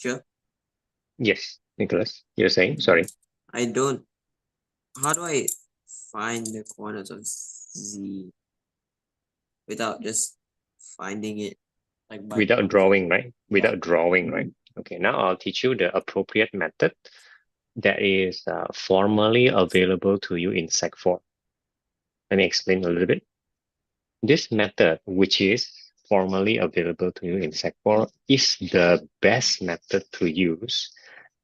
Teacher, Yes, Nicholas, you're saying, sorry. I don't. How do I find the coordinates of Z without just finding it like by Without point? drawing, right? Yeah. Without drawing, right? Okay, now I'll teach you the appropriate method that is formally available to you in Sec 4. Let me explain a little bit. This method, which is formally available to you in Sec 4, is the best method to use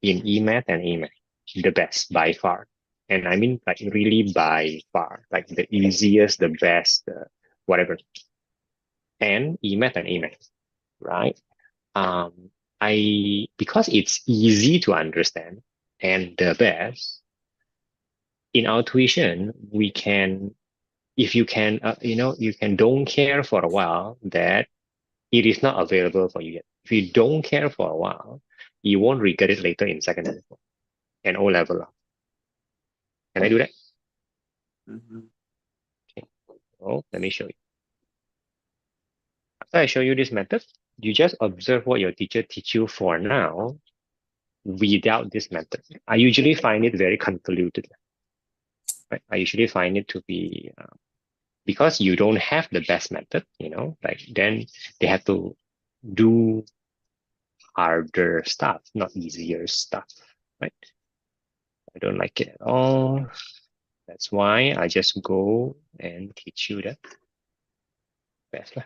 in EMATH and AMATH. The best by far. And I mean like really by far, like the easiest, the best, whatever. And EMATH and AMATH, right? Because it's easy to understand and the best, in our tuition, we can, if you can, you can don't care for a while that it is not available for you yet. If you don't care for a while, you won't regret it later in secondary school and O level. Can I do that? Mm-hmm. Okay. So let me show you. After I show you this method, you just observe what your teacher teach you for now without this method. I usually find it very convoluted. Right? I usually find it to be because you don't have the best method, like then they have to do harder stuff, not easier stuff, right? I don't like it at all. That's why I just go and teach you the best.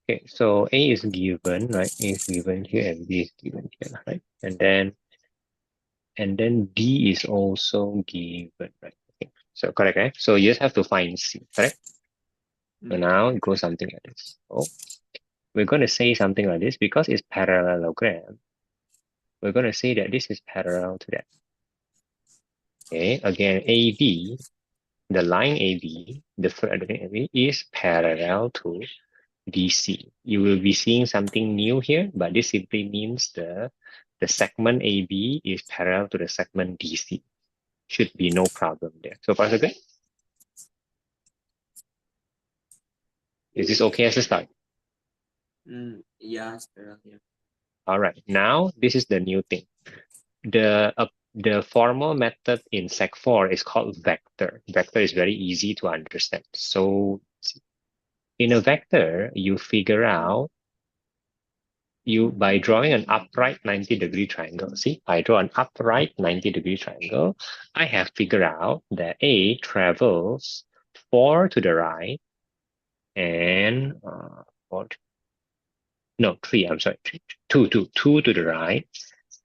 Okay, so A is given, right? A is given here and B is given here, right? And then D is also given, right? Okay, so correct, right? So you just have to find C, correct? So now it goes something like this. Oh, we're going to say something like this because it's parallelogram. We're going to say that this is parallel to that. Okay, again, AB, the line AB, the first AB is parallel to DC. You will be seeing something new here, but this simply means the segment AB is parallel to the segment DC. Should be no problem there. So far, so good? Is this okay as a start? Yeah, it's better, yeah. All right. Now, this is the new thing. The formal method in Sec 4 is called vector. Vector is very easy to understand. So in a vector, you figure out by drawing an upright 90-degree triangle. See, I draw an upright 90-degree triangle. I have figured out that A travels 4 to the right and 3, I'm sorry, 2 to the right,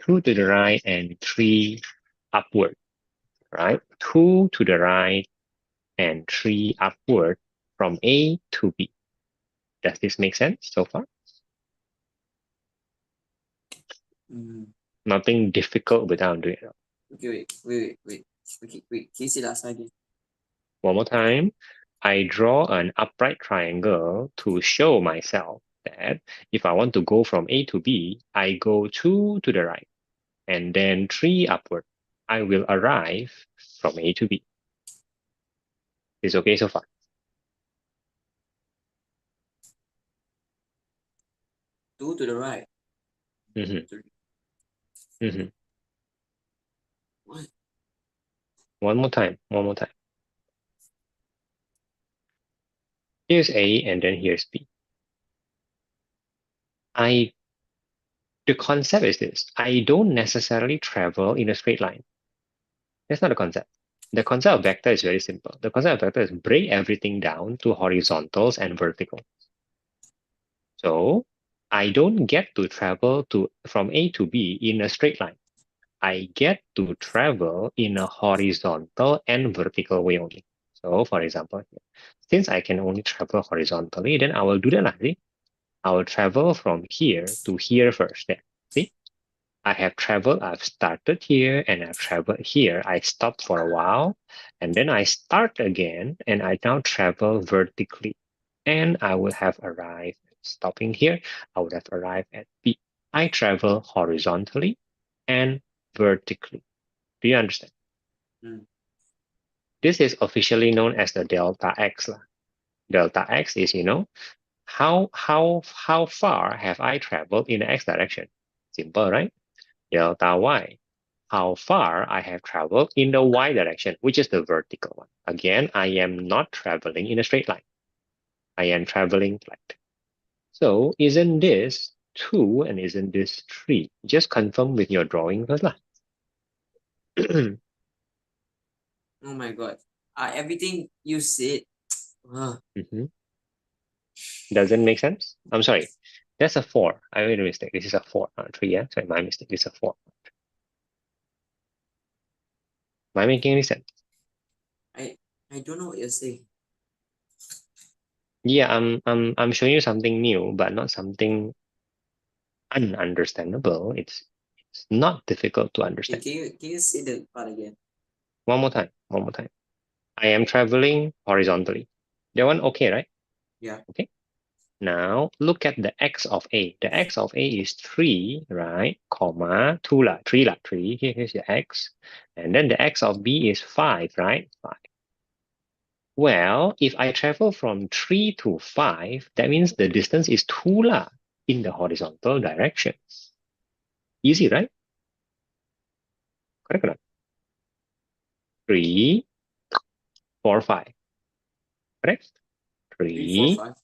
2 to the right and 3 upward, right? 2 to the right and 3 upward from A to B. Does this make sense so far? Nothing difficult without doing it. Okay, wait. Okay, wait. Can you say last again? One more time. I draw an upright triangle to show myself that if I want to go from A to B, I go 2 to the right and then 3 upward. I will arrive from A to B. Is okay so far? 2 to the right. Mm-hmm. Mm-hmm. What? One more time. One more time. Here's A and then here's B. The concept is this. I don't necessarily travel in a straight line. That's not the concept. The concept of vector is very simple. The concept of vector is break everything down to horizontals and verticals. So I don't get to travel from A to B in a straight line. I get to travel in a horizontal and vertical way only. So for example, since I can only travel horizontally, then I will do that like this. I will travel from here to here first. There. See? I have traveled, I've started here and I've traveled here. I stopped for a while and then I start again and I now travel vertically. And I will have arrived, stopping here, I would have arrived at B. I travel horizontally and vertically. Do you understand? Mm. This is officially known as the delta x. Delta x is, how far have I traveled in the x direction? Simple, right? Delta y, how far I have traveled in the y direction, which is the vertical one. Again, I am not traveling in a straight line. I am traveling flat. So isn't this 2 and isn't this 3? Just confirm with your drawing first lah. Oh my god. Everything you said. Mhm. Doesn't make sense? I'm sorry. That's a 4. I made a mistake. This is a 4, not 3. Yeah? Sorry, my mistake. This is a 4. Am I making any sense? I don't know what you're saying. Yeah, I'm showing you something new, but not something ununderstandable. It's not difficult to Okay, understand. can you say the part again? One more time. One more time. I am traveling horizontally. That one okay, right? Yeah. Okay. Now look at the x of a. The x of a is 3, right? Comma 2 lah, 3 lah, 3. Here's the x. And then the x of b is 5, right? 5. Well, if I travel from 3 to 5, that means the distance is 2 lah in the horizontal direction. Easy, right? Correct or not? 3, 4, 5. Correct? 3, 4, 3, 5.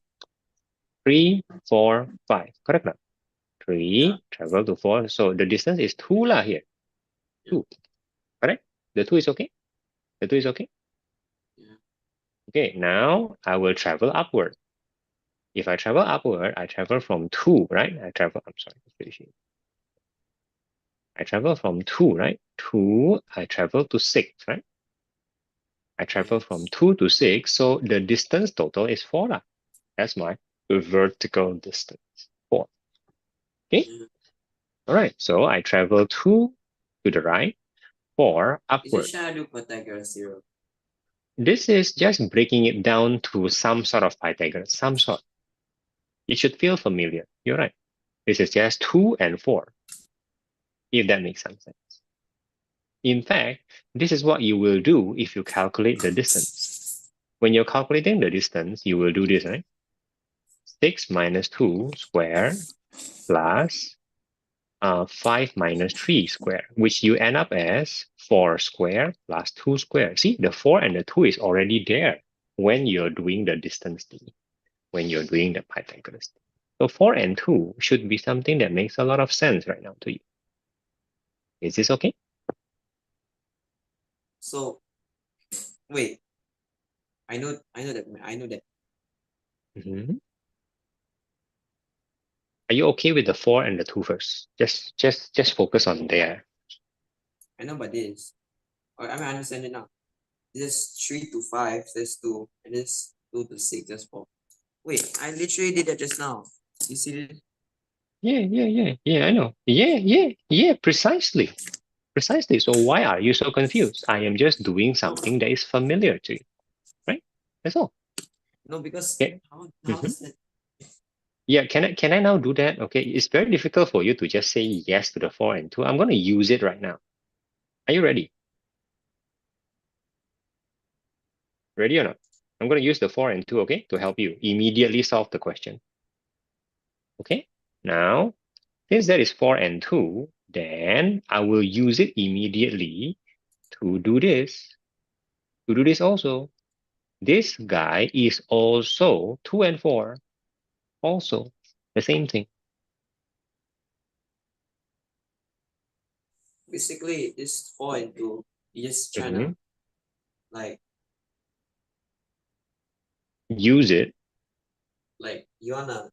3, 4, 5. Correct or not? Yeah. 3, travel to 4. So the distance is 2 lah here. Yeah. 2. Correct? The 2 is okay? The 2 is okay? Yeah. Okay, now I will travel upward. If I travel upward, I travel from 2, right? I'm sorry, I travel from 2, right? 2, I travel to 6, right? I travel from 2 to 6, so the distance total is 4 lah. That's my vertical distance, 4. Okay? Yeah. All right, so I travel 2 to the right, 4 Is it upward. trying to do Pythagoras theorem? This is just breaking it down to some sort of Pythagoras, some sort. It should feel familiar. You're right. This is just 2 and 4, if that makes some sense. In fact, this is what you will do if you calculate the distance. When you're calculating the distance, you will do this, right? 6 minus 2 square plus 5 minus 3 square, which you end up as 4 square plus 2 square. See, the 4 and the 2 is already there when you're doing the distance thing, when you're doing the Pythagoras thing. So 4 and 2 should be something that makes a lot of sense right now to you. Is this okay? So wait. I know that. Mm-hmm. Are you okay with the 4 and the 2 first? Just focus on there. I know about this. I understand it now. This is 3 to 5, that's 2, and this 2 to 6, that's 4. Wait, I literally did that just now. You see it? Yeah, I know. Yeah, precisely. Precisely. So why are you so confused? I am just doing No, something that is familiar to you, right? That's all. no, because Okay. how Mhm. does that? Yeah, can I now do that? Okay, it's very difficult for you to just say yes to the 4 and 2. I'm going to use it right now. Are you ready? Ready or not? I'm going to use the 4 and 2, okay, to help you immediately solve the question. Okay, now, since that is 4 and 2, then I will use it immediately to do this. To do this also. This guy is also 2 and 4. Also, the same thing. Basically, this 4 and 2, you just trying Mhm. to, like, Use it, you wanna,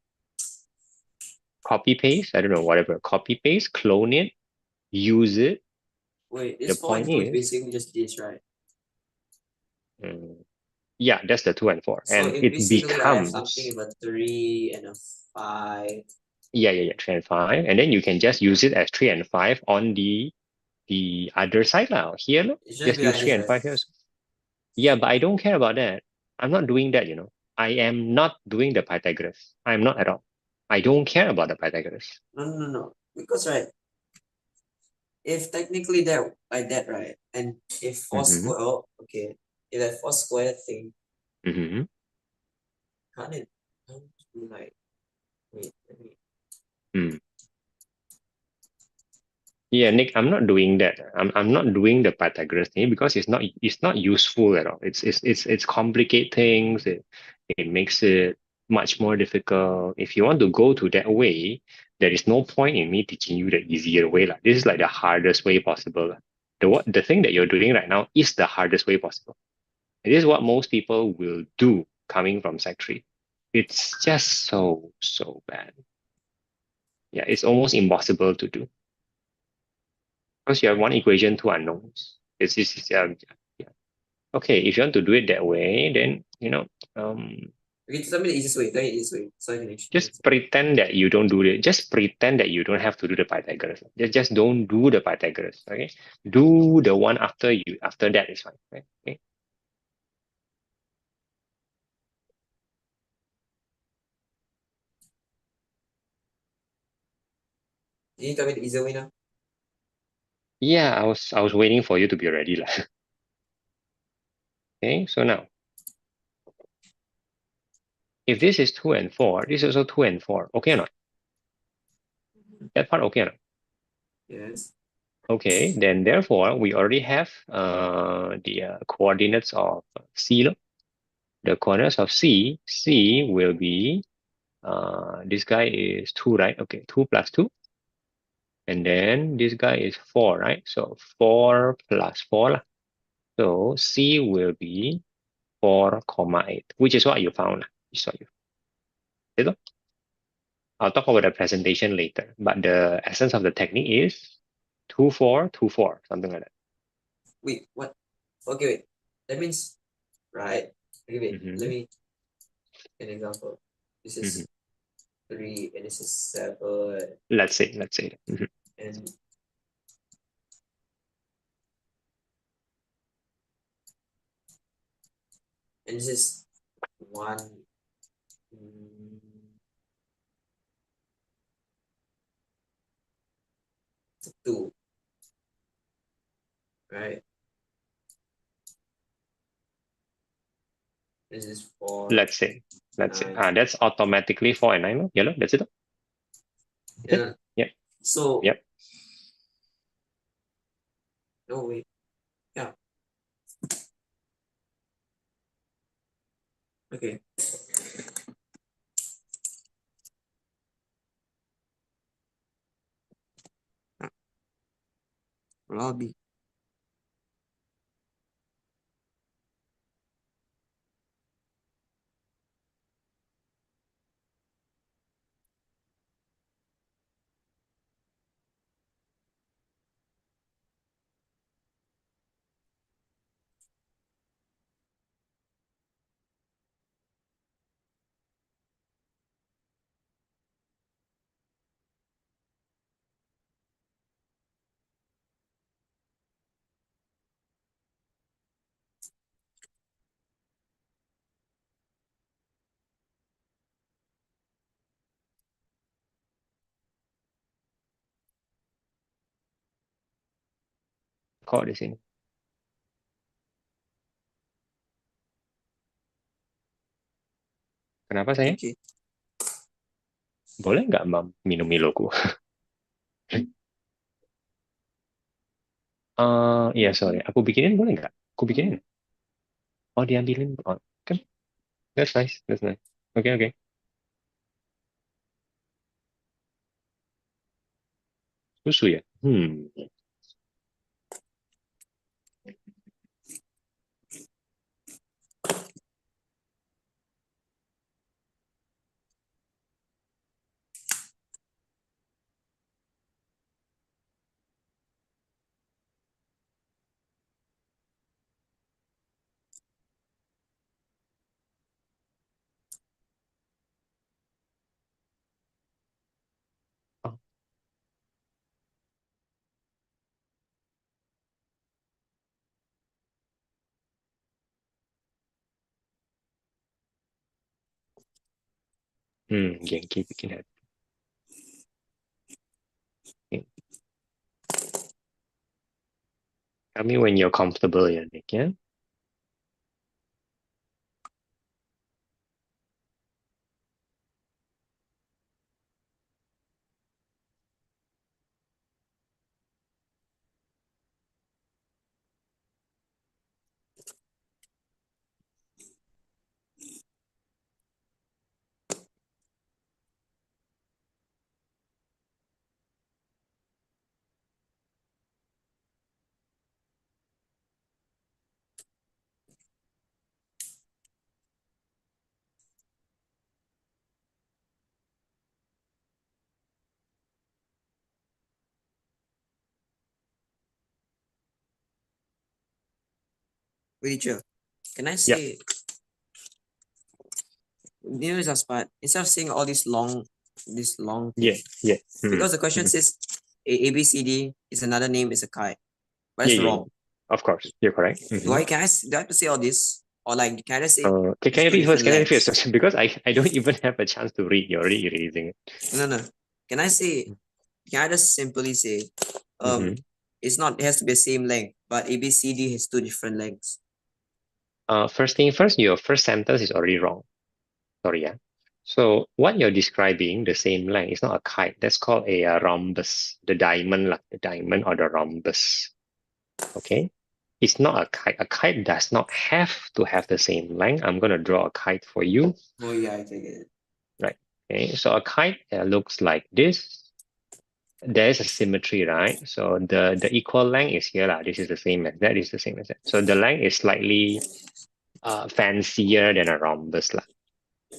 copy paste, I don't know, whatever, copy paste, clone it, use it. wait, The this 4 and point 2 is is, basically just this, right? mm, yeah, that's the 2 and 4. So And if it basically I have something becomes, with a 3 and a 5, yeah, 3 and 5. And then you can just use it as 3 and 5 on the other side now. Here, look, it should just be use like 3 this, and right? 5 here. Yeah, but I don't care about that. I'm not doing that, I am not doing the Pythagoras. I'm not at all. I don't care about the Pythagoras. No. Because, right, if technically that, like that, right, and if 4 Mm-hmm. square, oh, okay. if that four square thing, Mm-hmm. can't it be like, wait, let me, Mm. Yeah, Nick, I'm not doing that. I'm not doing the Pythagoras thing because it's not useful at all. It's complicate things. It makes it much more difficult. If you want to go to that way, there is no point in me teaching you the easier way. Like this is like the hardest way possible. Lah. The thing that you're doing right now is the hardest way possible. It is what most people will do coming from Sec 3. It's just so bad. Yeah, it's almost impossible to do. Because you have one equation, two unknowns. Yeah. Okay, if you want to do it that way, then okay, tell me the easiest way, tell me the easiest way, so I can actually just pretend that you don't do it. Just pretend that you don't have to do the Pythagoras. Just don't do the Pythagoras. Okay, do the one after that is fine. Right? Okay. you tell me the easier way now. Yeah, I was waiting for you to be ready lah. Okay, so now if this is 2 and 4, this is also 2 and 4. Okay or not? That part okay or not? Yes. Okay, then therefore we already have the coordinates of C. The coordinates of C will be this guy is 2, right? Okay, 2 plus 2. And then this guy is 4, right? So 4 plus 4 lah. So C will be 4, comma 8, which is what you found. Which is what you did. I'll talk about the presentation later, but the essence of the technique is 2, 4, 2, 4, something like that. Wait, what? Okay, wait. That means, right? Okay, wait. Mm-hmm. Let me an example. This Mm-hmm. is 3 and this is 7 Let's say. Mm-hmm. and this is 1 mm, 2, right? This is 4, Let's say. 9. That's automatically 4 and 9. No? Yellow, that's it. That's it. Yeah. Yep. So Yep. no wait. Yeah. Okay. Lobby. Kok di sini. Kenapa saya? Okay. Boleh nggak Mam minum Miloku? Iya sorry. Aku bikinin boleh nggak? Aku bikinin. Oh diambilin. Oh, kan? That's nice. That's nice. Okay, okay. Susu ya? Oh, Genki bikin hati. Tell me when you're comfortable ya, Nick, ya. Wait, teacher. Can I Yeah. say, you know, this last part, instead of saying all this long thing, Yeah. Yeah. Mhm. because the question Mhm. says A B C D is another name is a kite, but Yeah. it's Yeah. wrong. Of course, you're correct. Do I can I do I have to say all this, or like can I say Can it's you two read first? different Can I read lengths? first? Because I don't even have a chance to read. You're already erasing it. No, no. Can I say? Can I just simply say, um, Mm-hmm. it's not. It has to be the same length, but A B C D has two different lengths. First thing first, your first sentence is already wrong. Sorry, yeah. So what you're describing, the same length, is not a kite. That's called a rhombus, the diamond, like the diamond or the rhombus. Okay, it's not a kite. A kite does not have to have the same length. I'm gonna draw a kite for you, Oh yeah, I take it. right? Okay, so a kite looks like this. There is a symmetry, right? So the equal length is here, lah. This is the same as that. Is the same as that. So the length is slightly fancier than a rhombus, lah,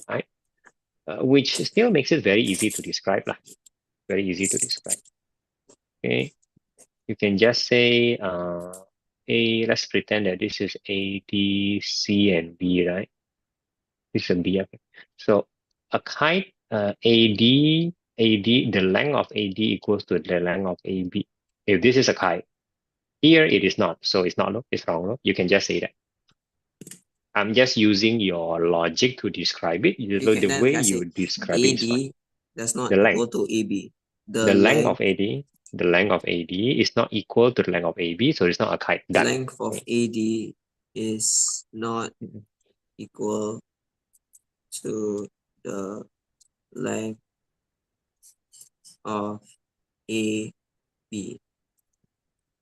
right? Which still makes it very easy to describe, lah. Very easy to describe. Okay, you can just say A. Let's pretend that this is A, D, C, and B, right? This is B. Okay. So a kite, AD, the length of AD equals to the length of AB. If this is a kite, here it is not, so it's not, no, it's wrong. No? You can just say that. I'm just using your logic to describe it. You can The then way can I say you describe it is fine. AD does not The length. equal to AB. The The length length of AD, the length of AD is not equal to the length of AB, so it's not a kite. the Done. length of Okay. AD is not Mhm. equal to the length of AB.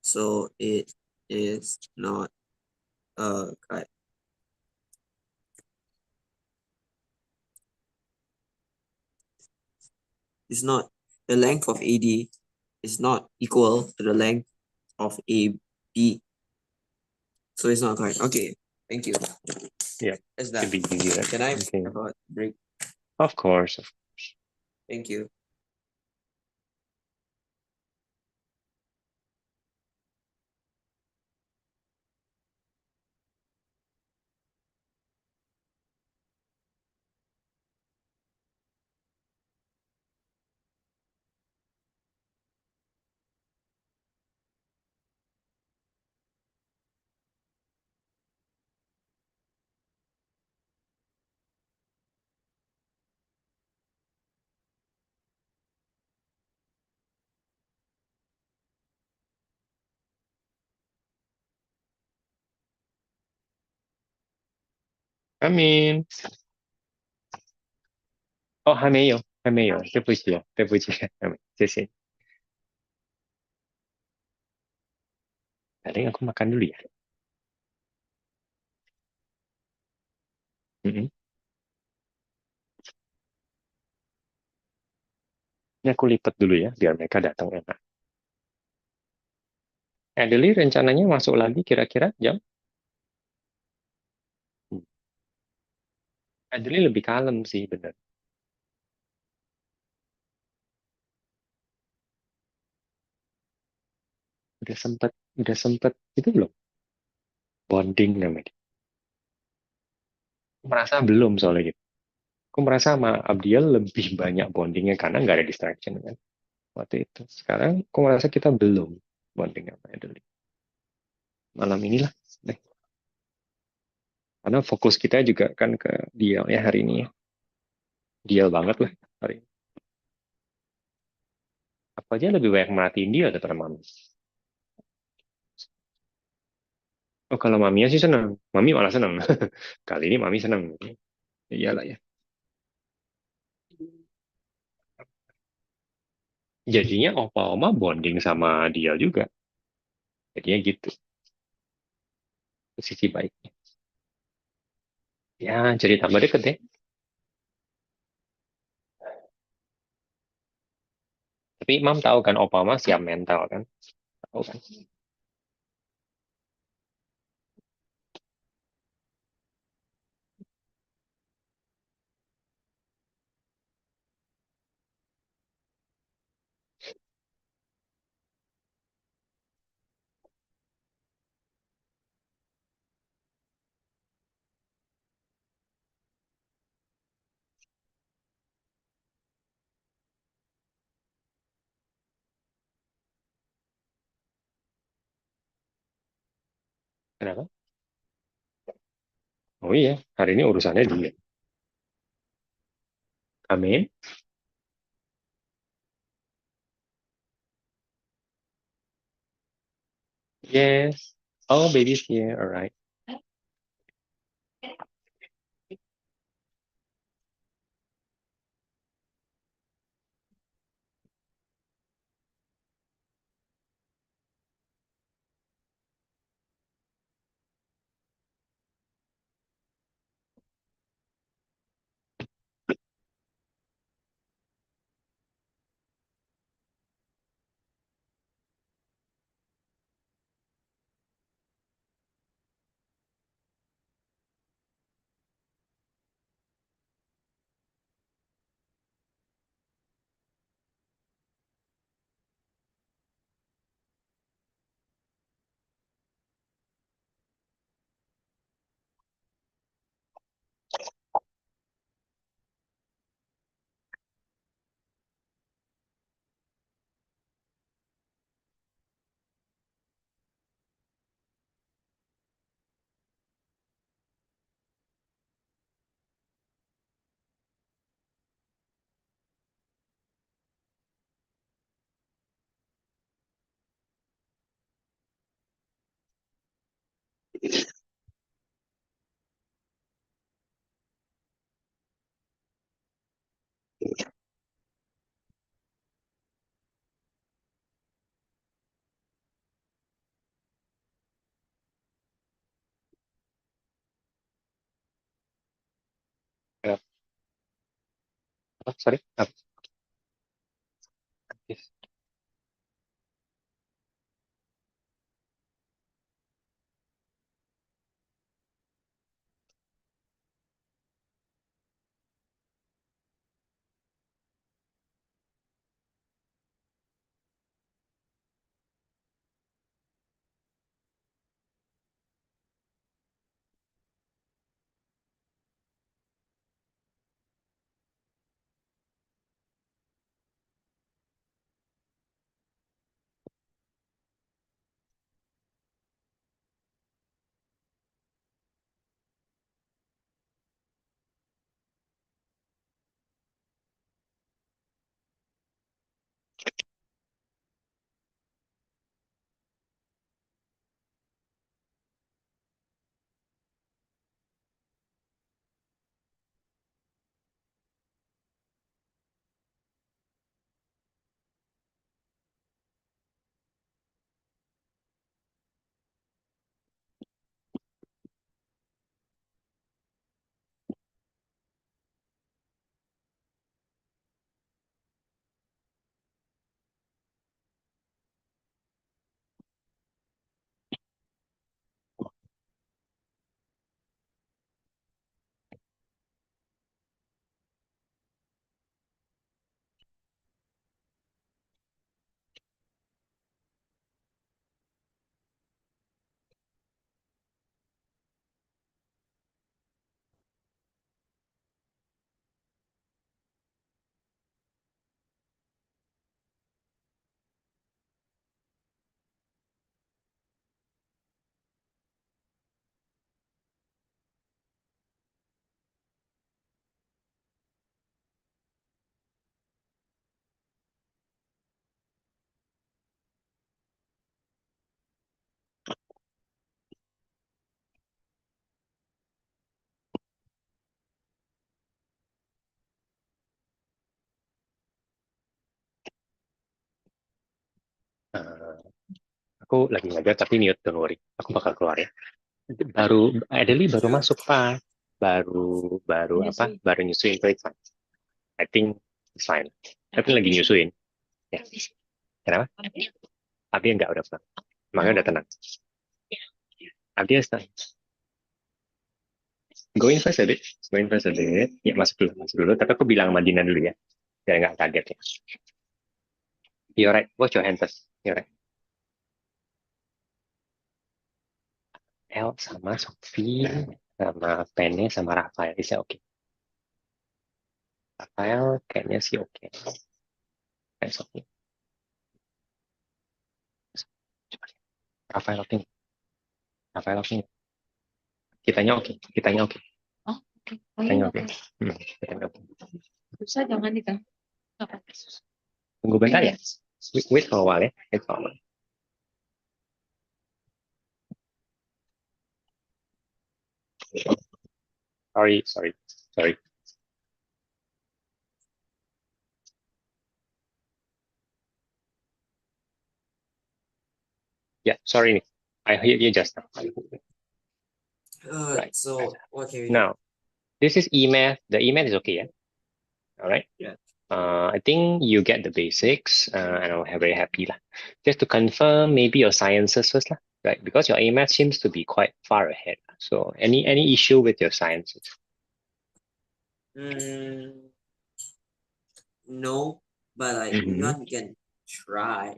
So it is not a kite. It's not the length of AD is not equal to the length of AB. So it's not correct. Okay, thank you. Yeah, That's should that. be easy, right? Can I Okay. have a break? Of course. Thank you. Oh, 还没有，对不起，还没，谢谢。Paling aku makan dulu ya. Mm-mm. Ini aku lipat dulu ya, biar mereka datang enak. Adeli rencananya masuk lagi kira-kira jam? Hmm. Adeli lebih kalem sih, bener. Udah sempet itu belum? Bonding namanya. Aku merasa belum soalnya gitu. Aku merasa sama Abdiel lebih banyak bondingnya karena nggak ada distraction kan waktu itu. Sekarang aku merasa kita belum bonding sama Adeli. Malam inilah deh. Karena fokus kita juga kan ke dia ya hari ini ya. Dia banget lah hari ini. Aku aja lebih banyak merhatiin dia daripada mami. Oh, kalau maminya sih senang. Mami malah senang. Kali ini mami senang. Iyalah ya. Jadinya opa oma bonding sama dia juga. Jadinya gitu. Sisi baiknya. Ya, jadi tambah deket deh. Tapi mam tahu kan opa oma siap mental kan. Tahu kan. Kenapa? Oh iya, hari ini urusannya dia. Amin. Yes. Oh, baby's here. All right. Apa? Sorry. Apa? Yes. Eh, aku lagi ngajar tapi mute, don't worry. Aku bakal keluar ya. Baru Adelie baru masuk Pak. Baru apa? Baru nyusuin, so it's fine. I think it's fine. Tapi lagi nyusuin. Ya. Kenapa? Abi enggak udah pulang. Makanya udah tenang. Abi ya go in first a bit. Go in first a bit. Ya masuk dulu, masuk dulu. Tapi aku bilang sama Dina dulu ya. Biar nggak kaget ya. You're right. Watch your hand first. You're right. El sama Sophie sama Penny sama Rafael bisa oke. Rafael kayaknya sih oke. Kayak Sophie. Coba lihat. Rafael oke. Apa lagi? Kitanya oke, kitanya oke, Oh, oke. kitanya oke. Kitanya oke. Susah jangan diganti. Apa? Tunggu bentar ya. Wait for a while ya. Wait for a while. Sorry. Yeah, sorry, Nick. I hear you just now. Right. So what can we do? Now, this is email. The email is okay, yeah? All right. Yeah. I think you get the basics, and I'm very happy lah. Just to confirm, maybe your sciences first lah, right? Because your AMAT seems to be quite far ahead. So any issue with your sciences? No, but like if you want, we can try.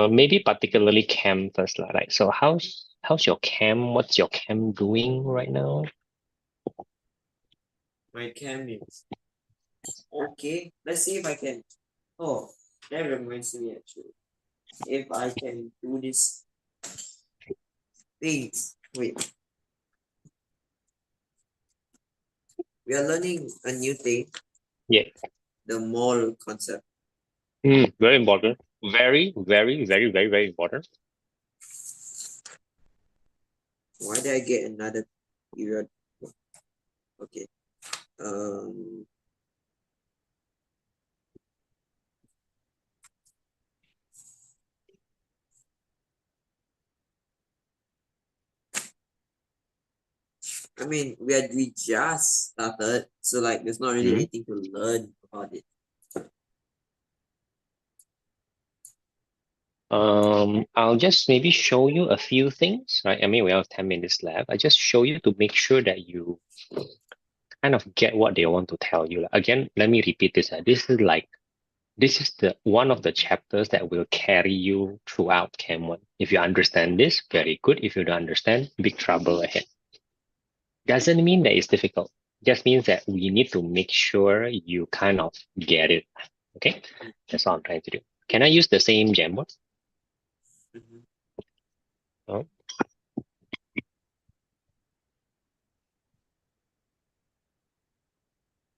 Maybe particularly chem first lah. Right. So how's your chem? What's your chem doing right now? My chem is okay. Let's see if I can. Oh, that reminds me actually. If I can do this things. Wait. We are learning a new thing. Yeah. The mole concept. Very important. Very important. Why did I get another period? Okay. Um. I mean, we just started, so like, there's not really anything to learn about it. I'll just maybe show you a few things, right? I mean, we have 10 minutes left. I just show you to make sure that you kind of get what they want to tell you. Again, let me repeat this. This is the one of the chapters that will carry you throughout Chem 1. If you understand this, very good. If you don't understand, big trouble ahead. Doesn't mean that it's difficult. Just means that we need to make sure you kind of get it. Okay? That's all I'm trying to do. Can I use the same Jamboard? Oh.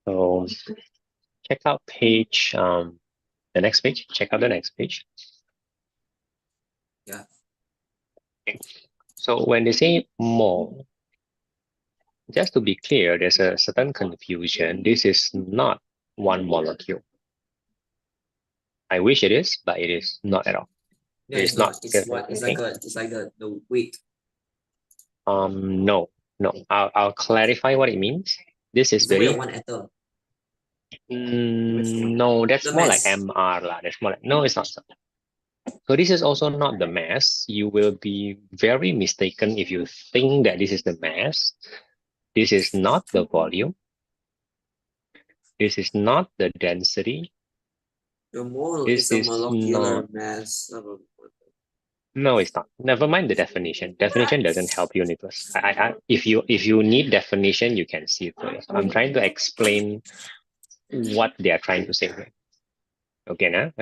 So check out page, the next page. Check out the next page. Yeah. Okay. So when they say mole, just to be clear, there's a certain confusion. This is not one molecule. I wish it is, but it is not at all. No, it's not. It's what? It's like the weight. No. I'll clarify what it means. This is It's the weight very of one atom. no, that's The more like mass. MR lah. That's more like no, it's not. So this is also not the mass. You will be very mistaken if you think that this is the mass. This is not the volume. This is not the density. The mole This is a is molecular not. mass of a. No, it's not. Never mind the definition. Definition doesn't help you, Nicholas. If you need definition, you can see it first. I'm trying to explain what they are trying to say here. Okay, now.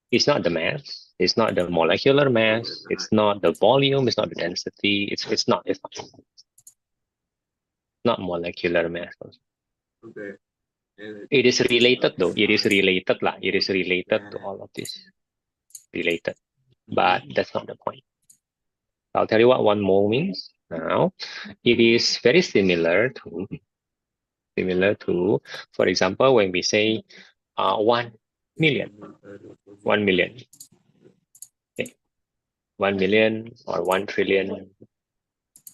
It's not the mass. It's not the molecular mass. It's not the volume. It's not the density. It's not molecular mass. Okay. It is related though. It is related lah. It is related to all of this. Related, but that's not the point. I'll tell you what one mole means now. It is very similar to, for example, when we say 1 million. 1 million. Okay. 1 million or 1 trillion.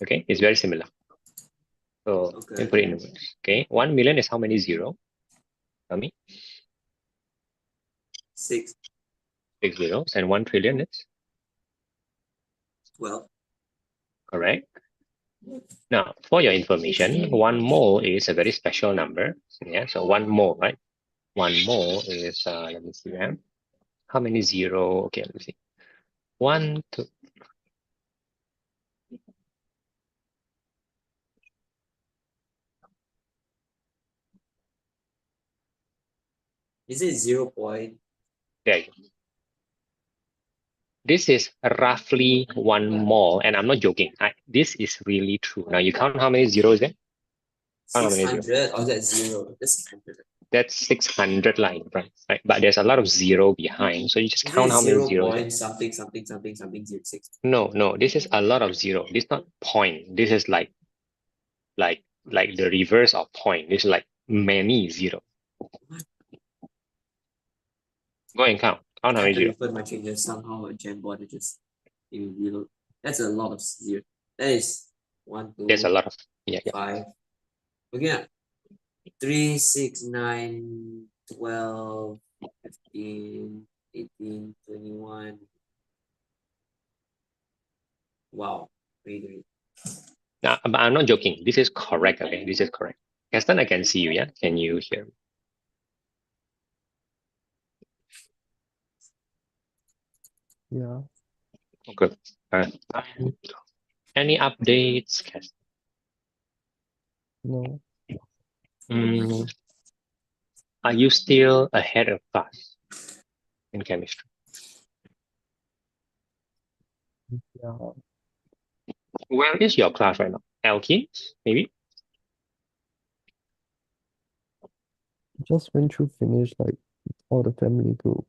Okay, it's very similar. So let me put it in words. Okay, 1 million is how many zero? Tell me. 6. 6 zeros. And 1 trillion is? 12. Correct. Now, for your information, 1 mole is a very special number. Yeah, so 1 mole, right? 1 mole is, let me see, how many zero? Okay, let me see. 1, 2. Is it 0 point? There you go. This is roughly 1 mole, and I'm not joking. This is really true. Now you count how many zeros there? Count how many zeros? 600 or that zero? That's 600. That's 600 line, right? But there's a lot of zero behind, so you just Is count it how many 0 zeros. point something something something something 06? No, this is a lot of zero. This is not point. This is like the reverse of point. This is like many zero. Go and count. Count I how have many to zero. refer my changes somehow a Jamboard it just reload. That's a lot of zero. That is 1, 2, There's a lot of yeah. 5. Okay, at 3, 6, 9, 12, 15, 18, 21. Wow, really. Now, but I'm not joking. This is correct. Okay, this is correct. Gaston, I can see you. Yeah, can you hear me? Yeah. Good. Any updates, Gaston? No. Are you still ahead of class in chemistry? Yeah. Where is your class right now? Alkenes, maybe? Just went through finish like all the family group.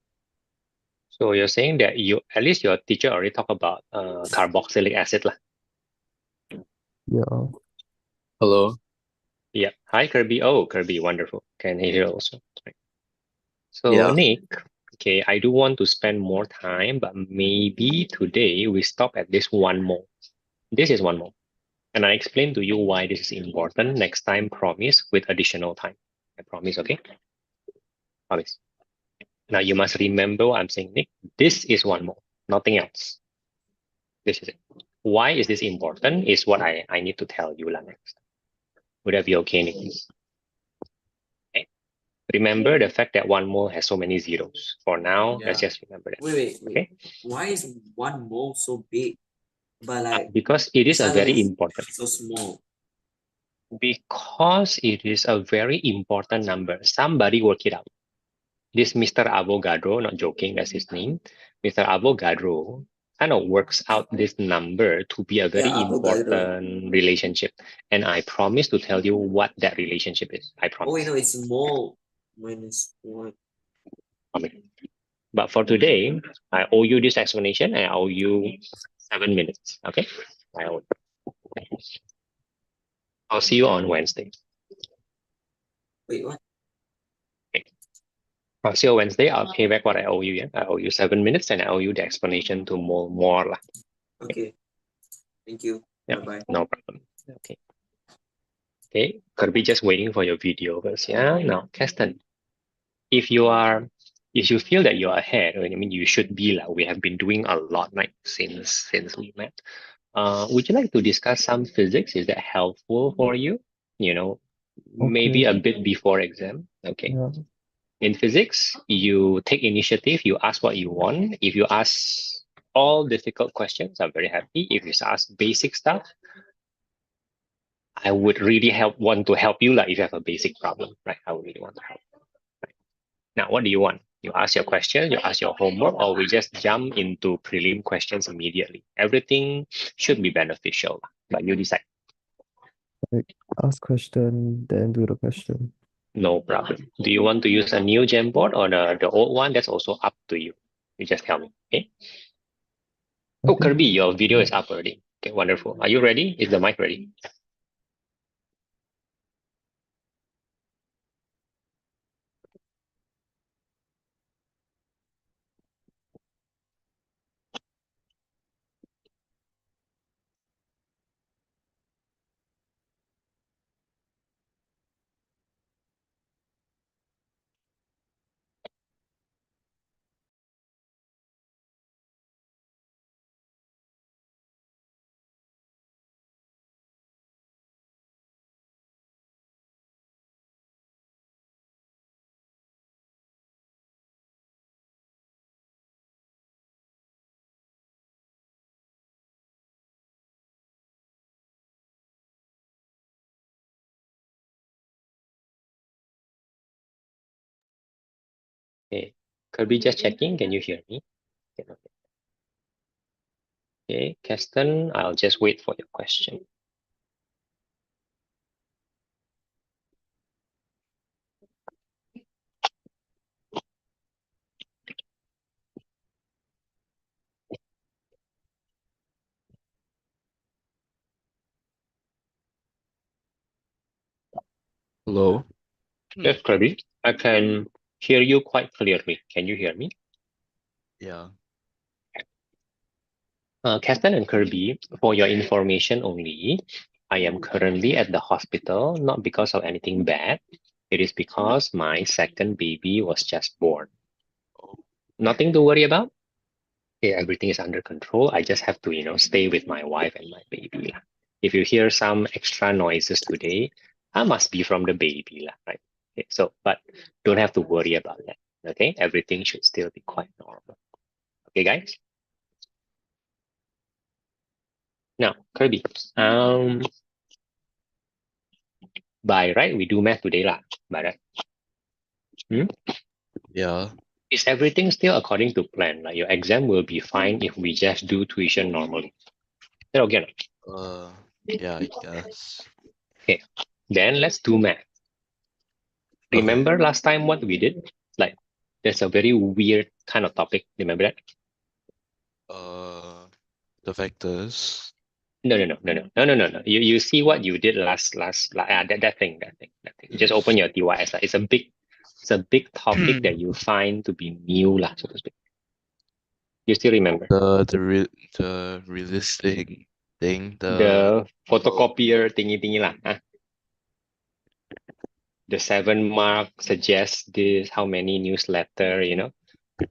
So you're saying that at least your teacher already talked about carboxylic acid lah. Yeah. Hello. Yeah. Hi, Kirby. Oh, Kirby, wonderful. Can hear also. Right. So Yeah. Nick, okay, I do want to spend more time, but maybe today we stop at this 1 mole. This is 1 mole. And I explain to you why this is important. Next time, promise with additional time. I promise, okay? Promise. Now you must remember what I'm saying, Nick. This is 1 mole, nothing else. This is it. Why is this important is what I need to tell you next. Would that be okay, Nick? Okay. Remember the fact that 1 mole has so many zeros. For now, let's Yeah. just remember that. Wait. Okay? Why is 1 mole so big? But like Because it is a suddenly very important. so small. Because it is a very important number. Somebody work it out. This Mr. Avogadro, not joking, that's his name. Mr. Avogadro kind of works out this number to be a very Yeah, Avogadro. important relationship. And I promise to tell you what that relationship is. I promise. Oh wait, no, it's mole minus 1. But for today, I owe you this explanation and I owe you 7 minutes. Okay? I'll see you on Wednesday. Wait, what? I'll see you Wednesday. I'll pay back what I owe you. Yeah? I owe you 7 minutes and I owe you the explanation to more lah. Okay. Thank you. Yeah, Bye-bye. no problem. Okay. Okay, Kirby just waiting for your video first. Yeah, now, Keston, if you feel that you're ahead, I mean, you should be like we have been doing a lot, right, since we met. Would you like to discuss some physics? Is that helpful for you? Maybe a bit before exam. Okay. Yeah. In physics, you take initiative, you ask what you want. If you ask all difficult questions, I'm very happy. If you ask basic stuff, I would really want to help you like if you have a basic problem, right? I would really want to help. Right? Now, what do you want? You ask your question, you ask your homework, or we just jump into prelim questions immediately. Everything should be beneficial, but you decide. Ask question, then do the question. No problem. Do you want to use a new Jamboard or the old one? That's also up to you. You just tell me, okay? Oh, Kirby, your video is up already. Okay, wonderful. Are you ready? Is the mic ready? Okay. Kirby, just checking. Can you hear me? Okay, okay. Okay, Keston, I'll just wait for your question. Hello. Yes, Kirby, I can hear you quite clearly. Can you hear me? Yeah. Keston and Kirby, for your information only, I am currently at the hospital, not because of anything bad. It is because my second baby was just born. Nothing to worry about. Okay, everything is under control. I just have to, stay with my wife and my baby. If you hear some extra noises today, I must be from the baby, right? Okay, so, but don't have to worry about that. Okay, everything should still be quite normal. Okay, guys. Now, Kirby, by right, we do math today, lah. By right. Yeah. Is everything still according to plan? Like your exam will be fine if we just do tuition normally. Is that okay? or not? Yeah, I guess. Okay, then let's do math. Okay. Remember last time what we did? Like, there's a very weird kind of topic. Remember that? The vectors. No. You see what you did that thing. Just open your DYS. It's a big topic that you find to be new, lah, so to speak. You still remember? The realistic thing. The photocopier thingy lah. The 7 mark suggests this, how many newsletter,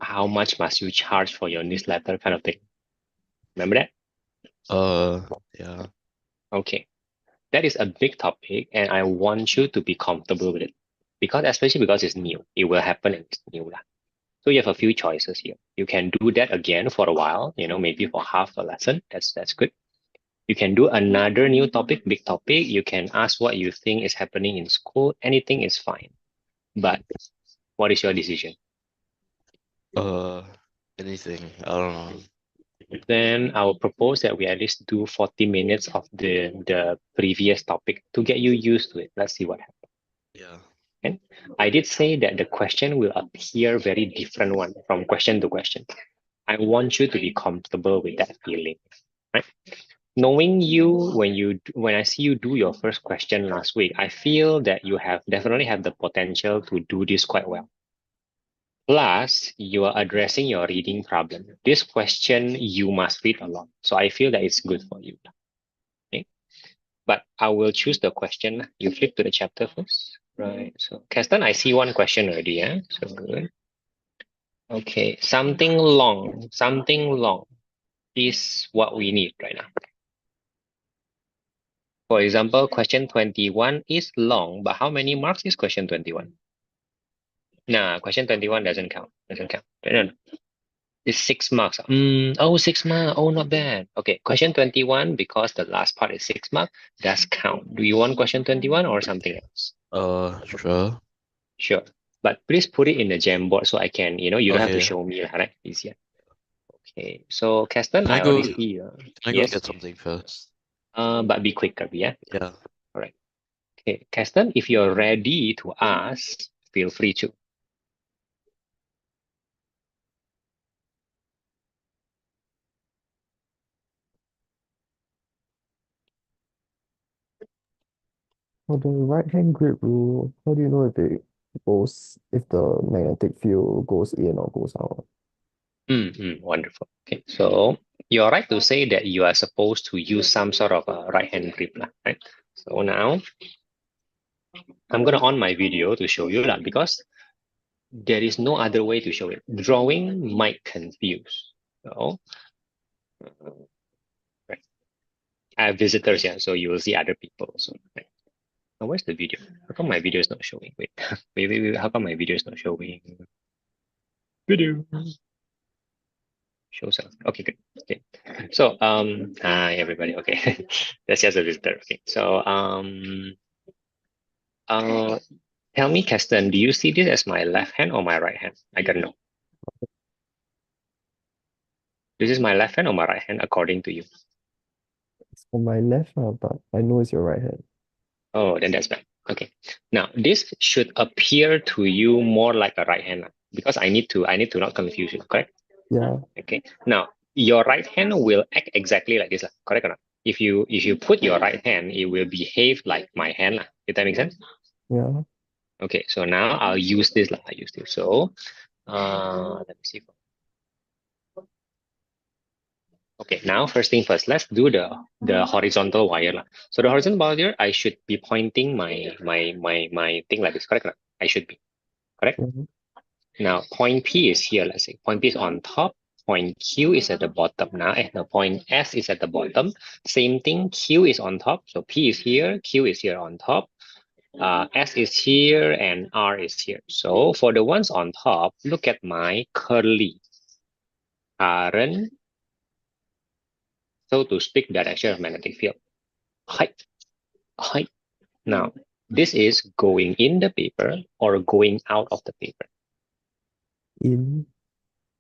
how much must you charge for your newsletter kind of thing. Remember that? Yeah. Okay. That is a big topic and I want you to be comfortable with it. Especially because it's new. It will happen and it's new. So you have a few choices here. You can do that again for a while, maybe for half a lesson. That's good. You can do another new topic, big topic. You can ask what you think is happening in school. Anything is fine. But what is your decision? Anything. I don't know. Then I will propose that we at least do 40 minutes of the previous topic to get you used to it. Let's see what happens. Yeah. And I did say that the question will appear very different one from question to question. I want you to be comfortable with that feeling, right? Knowing you, when I see you do your first question last week, I feel that you definitely have the potential to do this quite well. Plus, you are addressing your reading problem. This question, you must read a lot. So I feel that it's good for you. Okay. But I will choose the question. You flip to the chapter first. Right. So, Keston, I see one question already. Yeah. So good. Okay. Something long is what we need right now. For example, question 21 is long, but how many marks is question 21? Nah, question 21 doesn't count. No. It's 6 marks. 6 marks. Oh, not bad. Okay, question 21, because the last part is 6 marks, does count. Do you want question 21 or something else? Sure. Sure. But please put it in the Jamboard so I can, you don't have to Okay. show me, right? Easier. Okay, so Keston, Can I I go already see. Can I go get something first? But be quicker, yeah? Yeah. All right. Okay, Keston, if you're ready to ask, feel free to. For the right hand grip rule, how do you know if the magnetic field goes in or goes out? Wonderful. Okay, so you're right to say that you are supposed to use some sort of a right hand grip, right? So now I'm gonna on my video to show you that because there is no other way to show it. Drawing might confuse. So right. I have visitors here, so you will see other people also. Right? Now, where's the video? How come my video is not showing? Wait, wait. How come my video is not showing? Video. Show self. Okay, good. Okay. So hi everybody. Okay. That's just a visitor. Okay. So tell me, Keston, do you see this as my left hand or my right hand? I gotta know. This is my left hand or my right hand according to you? It's on my left, but I know it's your right hand. Oh, then that's bad. Okay. Now this should appear to you more like a right hand because I need to not confuse you, correct? Yeah, Okay. Now your right hand will act exactly like this, correct or not? If you put your right hand, it will behave like my hand. Did that make sense? yeah. Okay, so now I'll use this. I use this. So let me see. Okay, now first thing first, let's do the horizontal wire. So the horizontal wire, I should be pointing my thing like this, correct? I should be, correct? Mhm. Now point P is here, let's say. Point P is on top, point Q is at the bottom. Now the point S is at the bottom. Same thing, Q is on top. So P is here, Q is here on top. S is here and R is here. So for the ones on top, look at my curly current, so to speak, direction of magnetic field. Height, height. Now, this is going in the paper or going out of the paper. In.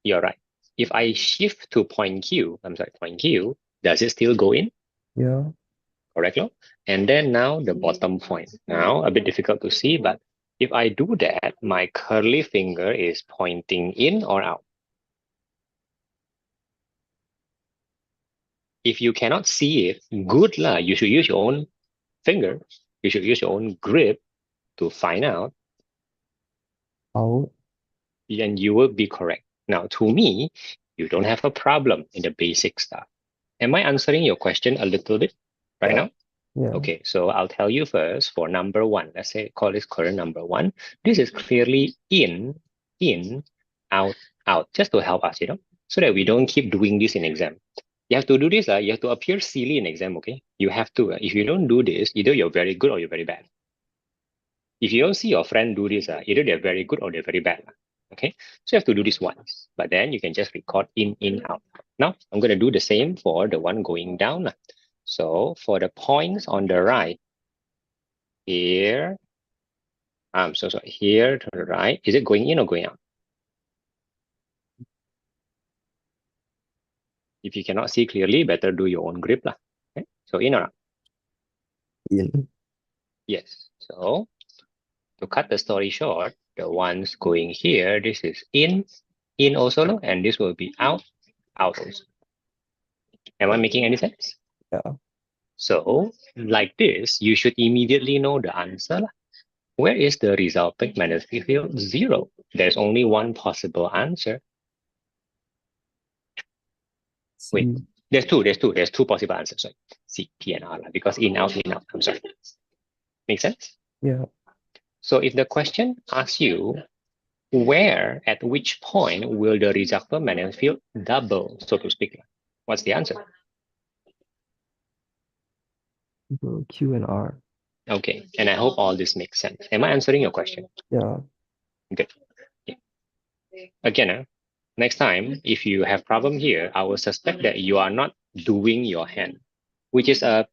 You're right. If I shift to point Q, does it still go in? Yeah. Correct, no? And then now the bottom point. Now, a bit difficult to see, but if I do that, my curly finger is pointing in or out. If you cannot see it, good lah. You should use your own finger. You should use your own grip to find out, Out. and you will be correct. Now, to me, you don't have a problem in the basic stuff. Am I answering your question a little bit right now? Yeah. Okay, so I'll tell you first for number one. Let's say call this current number one. This is clearly in, out, out, just to help us, so that we don't keep doing this in exam. You have to do this. You have to appear silly in exam, okay? You have to. If you don't do this, either you're very good or you're very bad. If you don't see your friend do this, either they're very good or they're very bad. Okay, so you have to do this once, but then you can just record in, out. Now I'm going to do the same for the one going down. So for the points on the right, here, I'm so sorry, here to the right, is it going in or going out? If you cannot see clearly, better do your own grip. Okay, so in or out? In. Yes. So to cut the story short, the ones going here, this is in also, and this will be out also. Am I making any sense? Yeah. So like this, you should immediately know the answer. Where is the resulting magnetic field? 0. There's only one possible answer. Wait, C. there's two possible answers. Sorry. C, P, and R, because in, out, I'm sorry. Make sense? Yeah. So if the question asks you, where, at which point will the resultant magnetic field double, so to speak? What's the answer? Q and R. Okay, and I hope all this makes sense. Am I answering your question? Yeah. Good. Yeah. Again, next time, if you have problem here, I will suspect that you are not doing your hand, which is not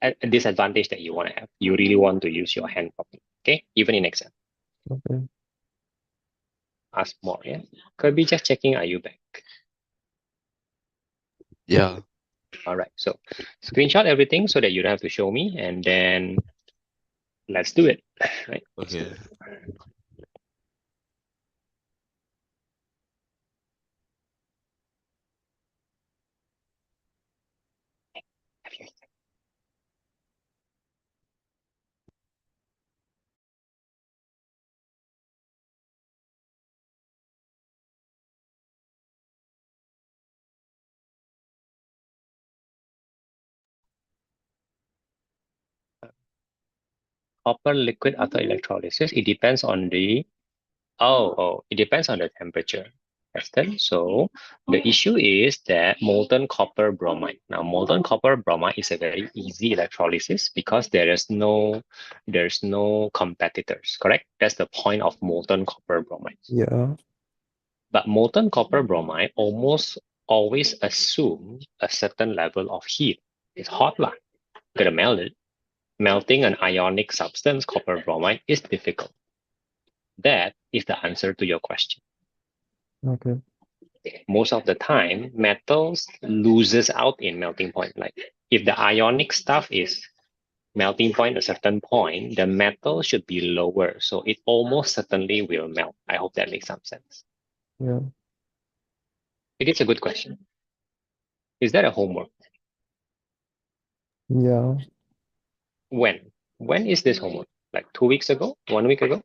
a disadvantage that you want to have. You really want to use your hand properly. Okay, even in exam. Okay. Ask more. Yeah, Kirby, just checking. Are you back? Yeah. All right. So screenshot everything so that you don't have to show me, and then let's do it. Right. Okay. Copper liquid after electrolysis. It depends on the it depends on the temperature. Understand? So the issue is that molten copper bromide. Now, molten copper bromide is a very easy electrolysis because there's no competitors. Correct? That's the point of molten copper bromide. Yeah. But molten copper bromide almost always assume a certain level of heat. It's hot lah. Gotta melt it. Melting an ionic substance, copper bromide, is difficult. That is the answer to your question. Okay. most of the time, metals loses out in melting point. Like if the ionic stuff is melting point a certain point, the metal should be lower. So it almost certainly will melt. I hope that makes some sense. Yeah. It is a good question. Is that a homework? Yeah. When? When is this homework? Like 2 weeks ago? 1 week ago?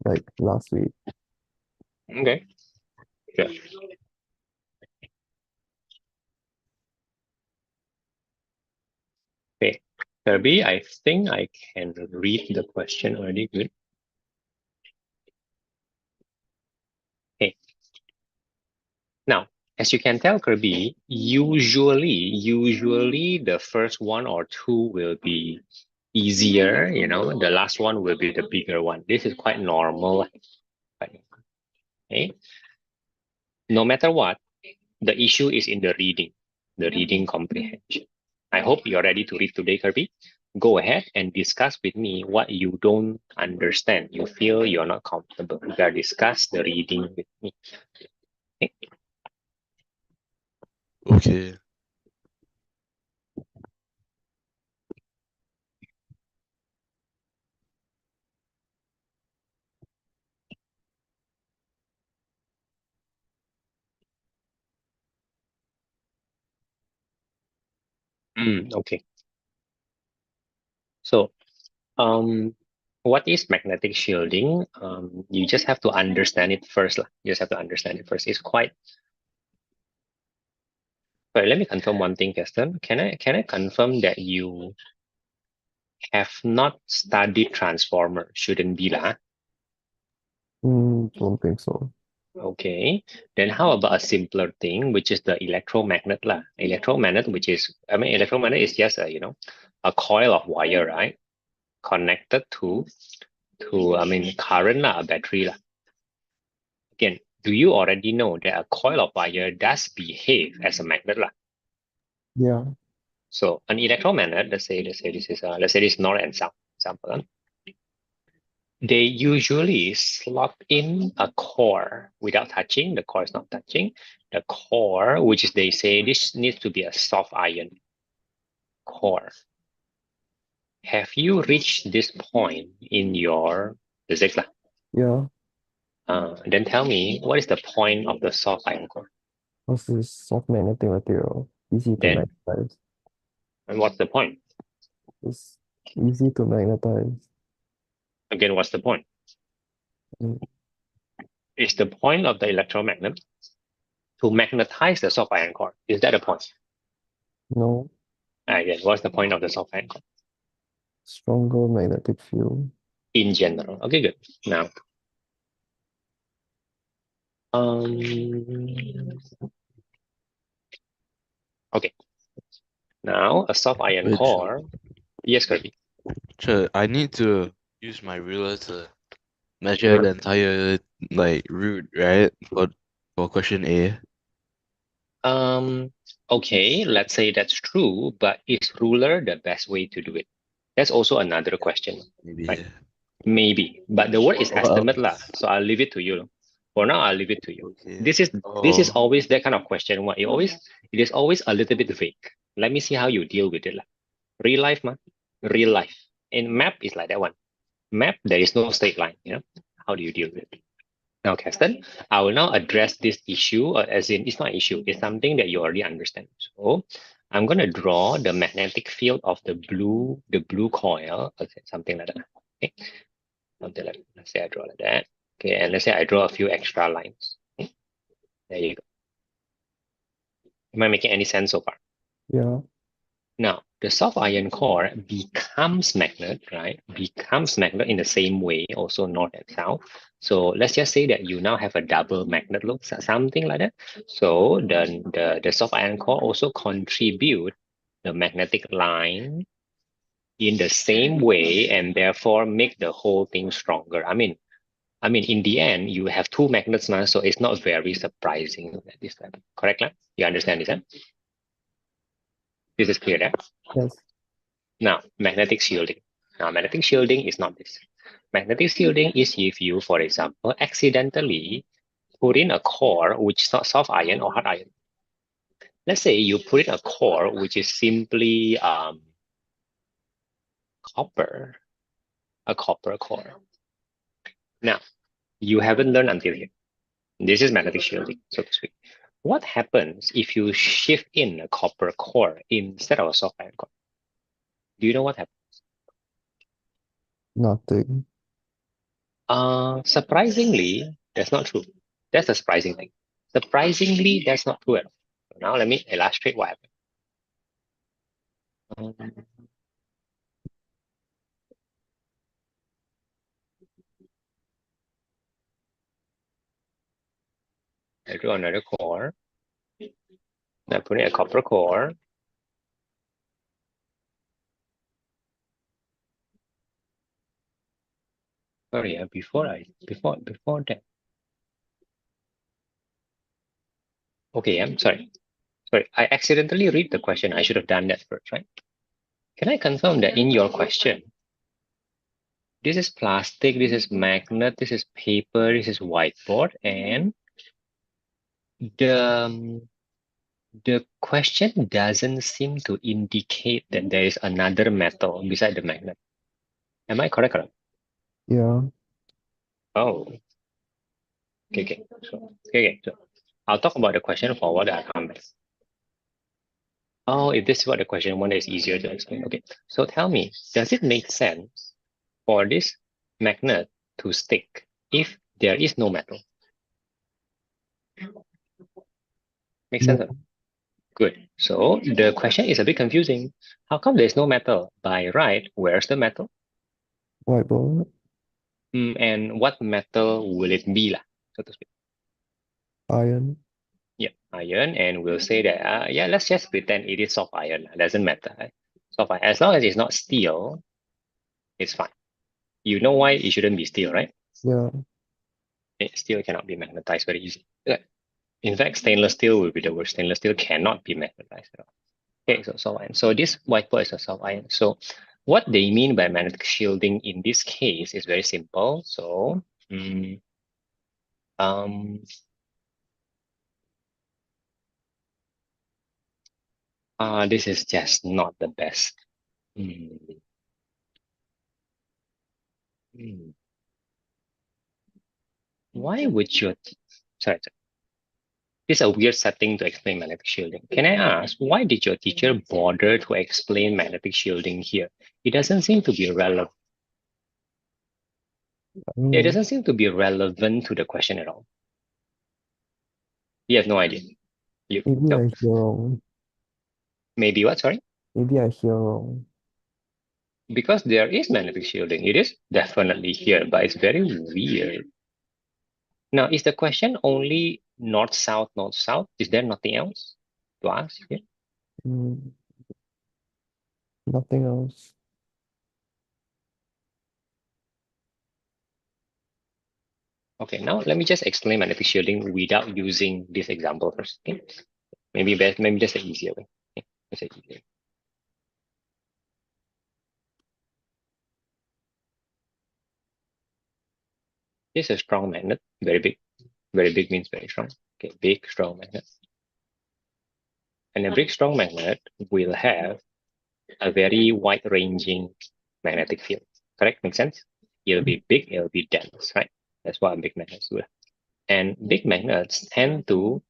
Like last week. Okay. Sure. Okay. Kirby, I think I can read the question already. Good. Okay. Now, as you can tell, Kirby, usually the first one or two will be easier, you know, the last one will be the bigger one. This is quite normal. Okay. No matter what, the issue is in the reading comprehension. I hope you're ready to read today, Kirby. Go ahead and discuss with me what you don't understand. You feel you're not comfortable. You gotta discuss the reading with me. Okay? Okay. Okay. So, what is magnetic shielding? You just have to understand it first. You just have to understand it first. It's quite. But let me confirm one thing, Keston. Can I confirm that you have not studied transformer? Shouldn't be lah. Don't think so. Okay, then how about a simpler thing, which is the electromagnet lah? Electromagnet, electromagnet is just a coil of wire, right? Connected to current lah, a battery lah. Again, do you already know that a coil of wire does behave as a magnet lah? Yeah. So an electromagnet, let's say this is north and south example. They usually slot in a core without touching. The core is not touching. The core, which is they say this needs to be a soft iron core. Have you reached this point in your physics? Yeah. Then tell me, what is the point of the soft iron core? Because it's soft magnetic material. Easy to Then, magnetize. and what's the point? It's easy to magnetize. Again, what's the point? Mm, Is the point of the electromagnet to magnetize the soft iron core? Is that the point? No. Again, what's the point of the soft iron core? Stronger magnetic field. In general. Okay, good. Now, okay. Now, a soft iron Wait, core. Yes, Kirby. Sure, I need to use my ruler to measure the entire root, right? For question A. Okay, let's say that's true, but is ruler the best way to do it? That's also another question. Maybe. Right? Maybe, but the word is What estimate else? lah. So I'll leave it to you. For now, I'll leave it to you. Okay. This is always that kind of question. What it is always a little bit vague. Let me see how you deal with it lah. Real life, real life. In map is like that one. Map, there is no straight line. How do you deal with it? Now, Keston, I will now address this issue, as in it's not an issue, it's something that you already understand. So I'm going to draw the magnetic field of the blue coil, something like that. Okay. Something like, let's say I draw like that. Okay, and let's say I draw a few extra lines. Okay. There you go. Am I making any sense so far? Yeah. Now, the soft iron core becomes magnet, right? Becomes magnet in the same way, also north and south. So let's just say that you now have a double magnet look, something like that. So the soft iron core also contribute the magnetic line in the same way and therefore make the whole thing stronger. I mean, in the end, you have two magnets now, so it's not very surprising that this happens. Correct? You understand this? Huh? This is clear, right? Yes. Now, magnetic shielding. Now, magnetic shielding is not this. Magnetic shielding is if you, for example, accidentally put in a core which is not soft iron or hard iron. Let's say you put in a core which is simply copper, a copper core. Now, you haven't learned until here. This is magnetic shielding, so to speak. What happens if you shift in a copper core instead of a soft iron core? Do you know what happens? Nothing. Surprisingly, that's not true. That's the surprising thing. Surprisingly, that's not true at all. So now let me illustrate what happened. I drew another core. I put in a copper core. Sorry, before that. Okay, I'm sorry. Sorry, I accidentally read the question. I should have done that first, right? Can I confirm that in your question, this is plastic, this is magnet, this is paper, this is whiteboard, and the question doesn't seem to indicate that there is another metal beside the magnet. Am I correct? Yeah. Oh, okay. So I'll talk about the question forward. I'll come back. Oh, if this is what the question one is easier to explain. Okay, so tell me, does it make sense for this magnet to stick if there is no metal? Make sense? No. Good. So the question is a bit confusing. How come there's no metal? By right, where's the metal? Whiteboard. And what metal will it be, lah, so to speak? Iron. Yeah, iron, and we'll say that yeah, let's just pretend it is soft iron. Doesn't matter. Right? Soft iron, as long as it's not steel, it's fine. You know why it shouldn't be steel, right? Yeah. Steel cannot be magnetized very easy. In fact, stainless steel will be the worst. Stainless steel cannot be magnetized at all. Okay, so soft iron. So this whiteboard is a soft iron. So what they mean by magnetic shielding in this case is very simple. So this is just not the best. Why would you? Sorry. This is a weird setting to explain magnetic shielding. Can I ask, why did your teacher bother to explain magnetic shielding here? It doesn't seem to be relevant. I don't It know. doesn't seem to be relevant to the question at all. You have no idea. Maybe No. I hear wrong. Maybe what? Sorry? Maybe I hear wrong. Because there is magnetic shielding. It is definitely here, but it's very weird. Now, is the question only north-south, north-south? Is there nothing else to ask here? Nothing else. Okay, now let me just explain magnetic shielding without using this example first. Okay? Maybe just an easier way. Okay? Just an easier way. This is a strong magnet, very big. Very big means very strong. Okay, big, strong magnet. And a big, strong magnet will have a very wide-ranging magnetic field. Correct? Makes sense? It'll be big, it'll be dense, right? That's what big magnets do. And big magnets tend to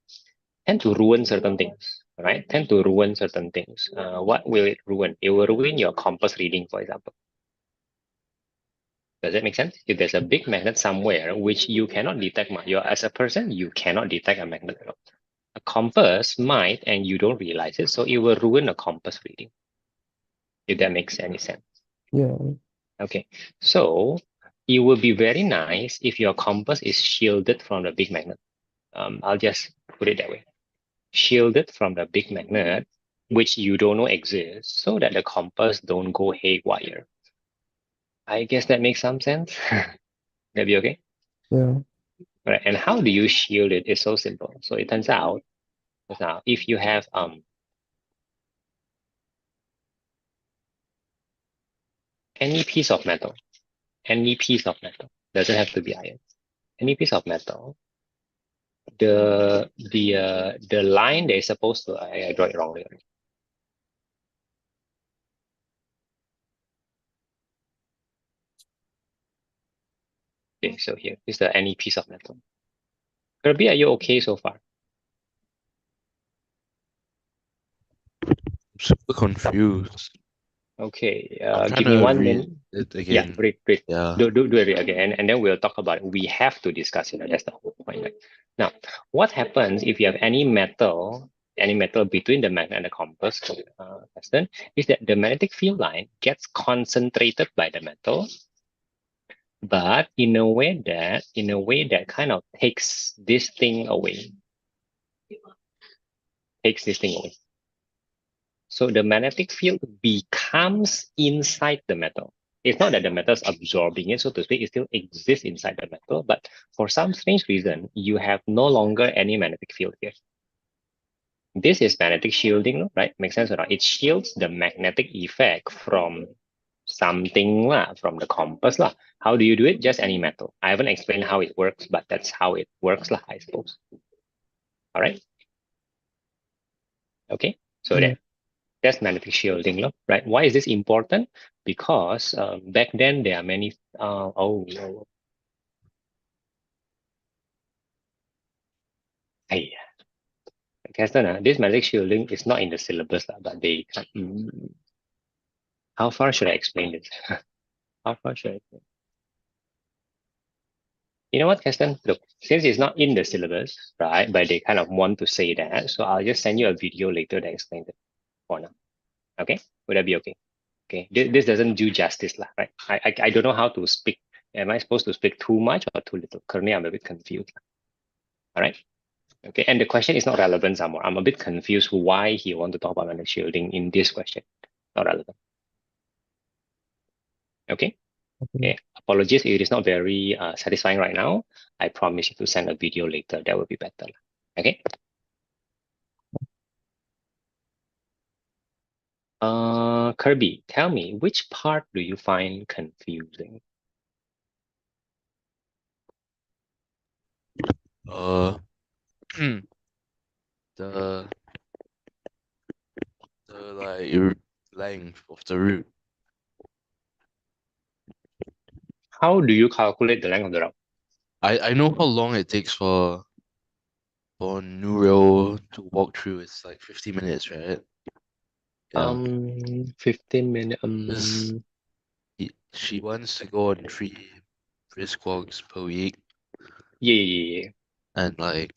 ruin certain things, right? Tend to ruin certain things. What will it ruin? It will ruin your compass reading, for example. Does that make sense? If there's a big magnet somewhere which you cannot detect, as a person, you cannot detect a magnet at all. A compass might, and you don't realize it, so it will ruin a compass reading. If that makes any sense. Yeah. Okay, so it would be very nice if your compass is shielded from the big magnet. I'll just put it that way. Shielded from the big magnet, which you don't know exists, so that the compass don't go haywire. I guess that makes some sense. That be okay? Yeah. Right. And how do you shield it? It's so simple. So it turns out, now if you have any piece of metal, doesn't have to be iron, any piece of metal, the line they're supposed to, I draw it wrongly. Okay, so here is the any piece of metal. Kirby, are you okay so far? I'm super confused. Okay, I'm trying give me to 1 read minute. it Yeah, again. read. Yeah. Do it again, and then we'll talk about it. We have to discuss it. That's the whole point. Right? Now, what happens if you have any metal between the magnet and the compass, Preston, is that the magnetic field line gets concentrated by the metal, but in a way that kind of takes this thing away. Takes this thing away. So the magnetic field becomes inside the metal. It's not that the metal is absorbing it, so to speak, it still exists inside the metal, but for some strange reason, you have no longer any magnetic field here. This is magnetic shielding, right? Makes sense or not? It shields the magnetic effect from something, from the compass. How do you do it? Just any metal. I haven't explained how it works, but that's how it works, I suppose. All right. Okay. So Mm. that's magnetic shielding, right? Why is this important? Because back then there are many. Oh no. Hey, Keston, this magnetic shielding is not in the syllabus, but they. How far should I explain this? How far should I explain? You know what, Keston? Look, since it's not in the syllabus, right? But they kind of want to say that, so I'll just send you a video later that explains it for now. Okay, would that be okay? Okay, this doesn't do justice, right? I don't know how to speak. Am I supposed to speak too much or too little? Currently, I'm a bit confused. All right. Okay, and the question is not relevant somewhere. I'm a bit confused why he want to talk about magnetic shielding in this question. Not relevant. Okay. Okay. Apologies if it is not very satisfying right now. I promise you to send a video later. That will be better. Okay. Kirby, tell me, which part do you find confusing? The the like length of the route. How do you calculate the length of the route? I know how long it takes for Nurul to walk through. It's like 50 minutes, right? Yeah. 15 minutes. Because she wants to go on 3 brisk walks per week, Yeah. and like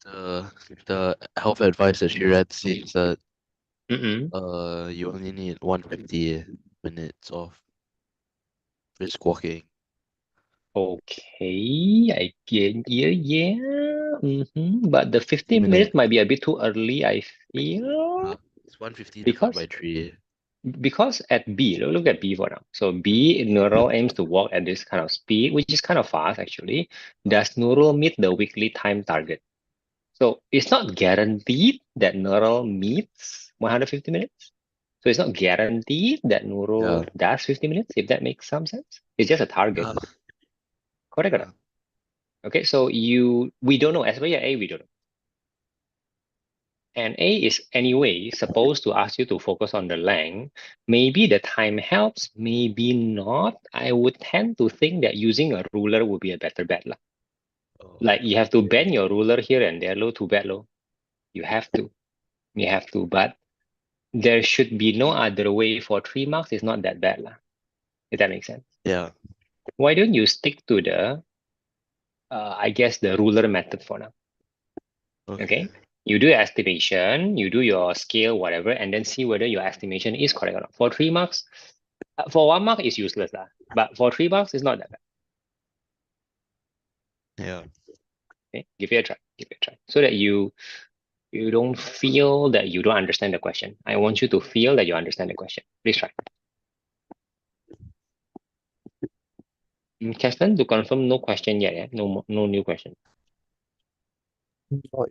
the health advice that she read says that you only need 150 minutes of brisk walking. Okay, I get, yeah. But the 15 minute. minutes might be a bit too early, I feel. It's 150 divided by 3. Because at B, look at B for now. So B, Nurul aims to walk at this kind of speed, which is kind of fast actually. Does Nurul meet the weekly time target? So it's not guaranteed that Nurul meets 150 minutes. So it's not guaranteed that Nurul does 50 minutes, if that makes some sense. It's just a target. Correct or not? Okay, so we don't know. As well, A, we don't know. And A is anyway supposed to ask you to focus on the length. Maybe the time helps, maybe not. I would tend to think that using a ruler would be a better bet. Like you have to bend your ruler here and there, low to bad low. You have to. But there should be no other way. For 3 marks, it's not that bad. If that makes sense. Yeah. Why don't you stick to the, I guess, the ruler method for now? Okay. You do your estimation, you do your scale, whatever, and then see whether your estimation is correct or not. For 3 marks, for 1 mark, it's useless. But for 3 marks, it's not that bad. Yeah. Okay. Give it a try. So that you don't feel that you don't understand the question. I want you to feel that you understand the question. Please try. Keston, to confirm, no question yet. Yeah? No new question. Not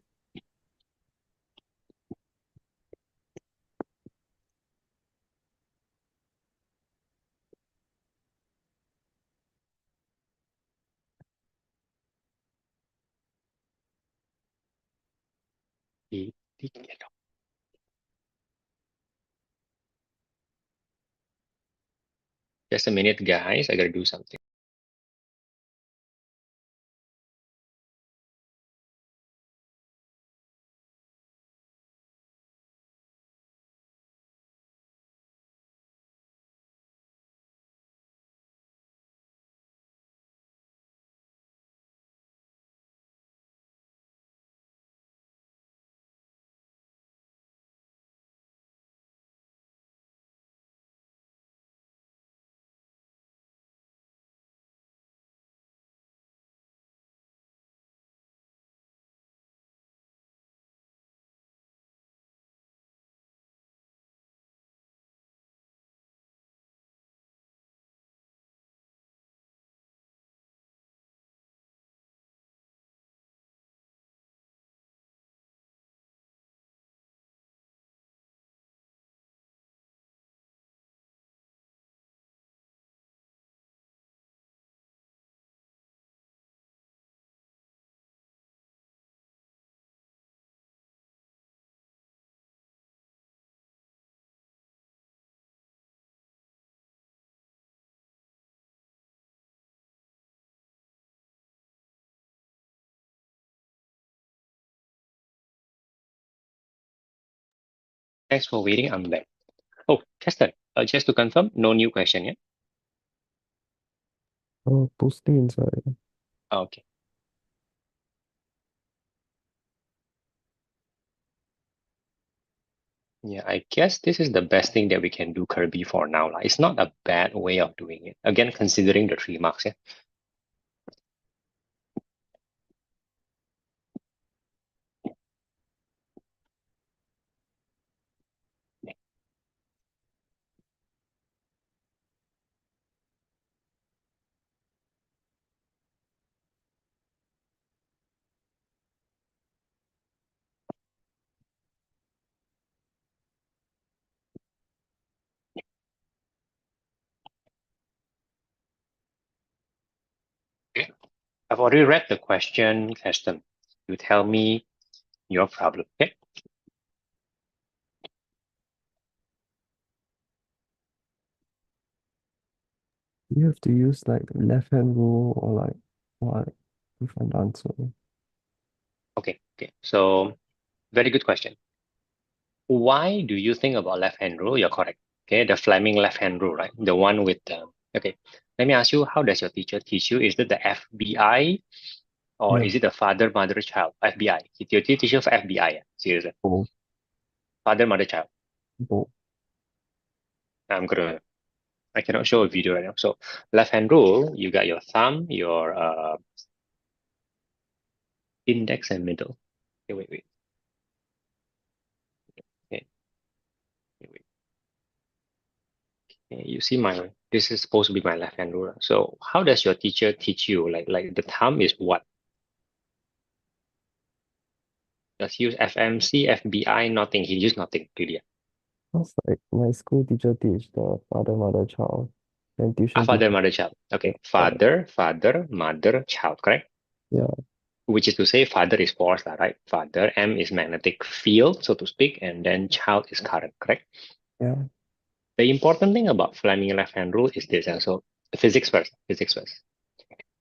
Just a minute, guys. I gotta do something. Thanks for waiting. I'm back. Oh, Chester, just to confirm, no new question yet? Oh, posting inside. Okay. Yeah, I guess this is the best thing that we can do, Kirby, for now. It's not a bad way of doing it. Again, considering the 3 marks. Yeah. Okay. I've already read the question, Chester. You tell me your problem. Okay. You have to use like left hand rule or like what to find the answer. Okay. Okay. So, very good question. Why do you think about left hand rule? You're correct. Okay, the Fleming left hand rule, right? The one with the. Okay. Let me ask you, how does your teacher teach you? Is it the FBI or Yeah. is it the father, mother, child? FBI. Your teacher for FBI. Yeah? Seriously. Both. Father, mother, child. Both. I cannot show a video right now. So left hand rule, you got your thumb, your index and middle. Okay, wait. Okay, wait. Okay, you see this is supposed to be my left hand rule. So how does your teacher teach you? Like the thumb is what? Does he use FMC, FBI, nothing? He used nothing, really. That's like my school teacher teach the father, mother, child. And tuition Father, teacher. mother, child. Okay, Yeah. father, mother, child, correct? Yeah. Which is to say father is force, right? Father, M is magnetic field, so to speak, and then child is current, correct? Yeah. The important thing about Fleming left-hand rule is this. So physics first.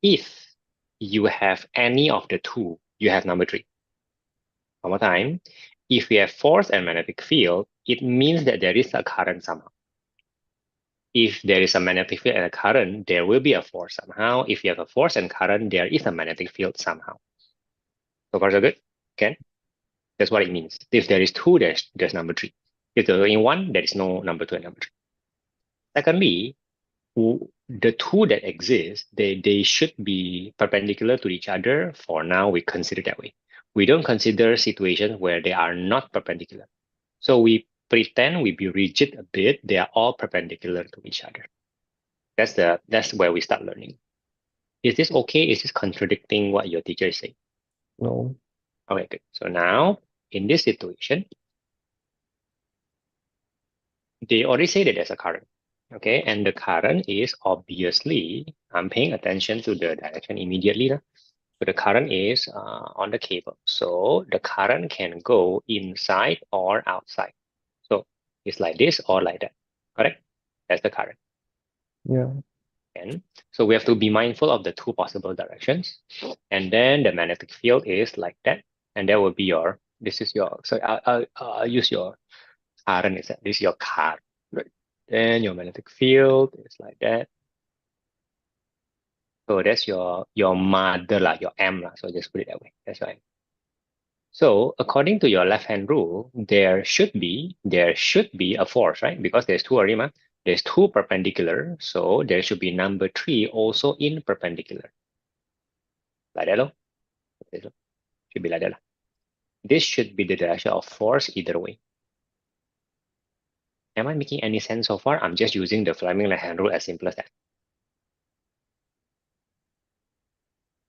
If you have any of the two, you have number 3. One more time. If we have force and magnetic field, it means that there is a current somehow. If there is a magnetic field and a current, there will be a force somehow. If you have a force and current, there is a magnetic field somehow. So far, so good? Okay. That's what it means. If there is 2, there's number 3. If there's only 1, there is no number 2 and number 3. Secondly, the 2 that exist, they should be perpendicular to each other. For now, we consider that way. We don't consider situations where they are not perpendicular. So we pretend we be rigid a bit. They are all perpendicular to each other. That's where we start learning. Is this okay? Is this contradicting what your teacher is saying? No. Okay, good. So now in this situation, they already say that there's a current. Okay, and the current is obviously, I'm paying attention to the direction immediately. So the current is on the cable. So the current can go inside or outside. So it's like this or like that, correct? That's the current. Yeah. And so we have to be mindful of the two possible directions. And then the magnetic field is like that. And that will be your, this is your, so I'll use your current, is that this is your current, right? Then your magnetic field is like that. So that's your mother, like your M, so just put it that way. That's right. So according to your left-hand rule, there should be a force, right? Because there's two already, ma. There's two perpendicular, so there should be number 3 also in perpendicular. Like that, should be like that. This should be the direction of force either way. Am I making any sense so far? I'm just using the Fleming left-hand rule as simple as that.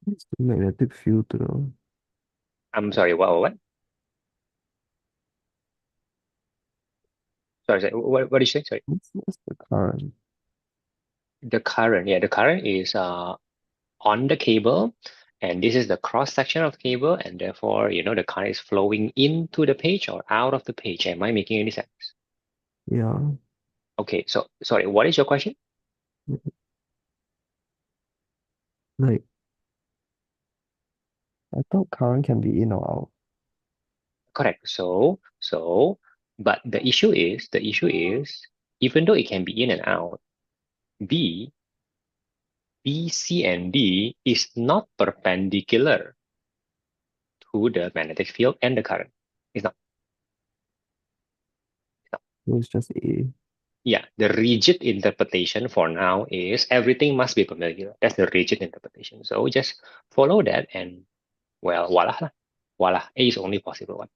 What's the magnetic field though? I'm sorry, what? Sorry, what did you say? Sorry. What's the current? The current, yeah, the current is on the cable, and this is the cross section of cable, and therefore, the current is flowing into the page or out of the page. Am I making any sense? Yeah. Okay, so sorry, what is your question? Like, I thought current can be in or out. Correct. So, but the issue is, even though it can be in and out, B, C, and D is not perpendicular to the magnetic field and the current. It's not. So it's just A. Yeah, the rigid interpretation for now is everything must be perpendicular. That's the rigid interpretation. So just follow that and, well, voila. Voila, A is only possible one.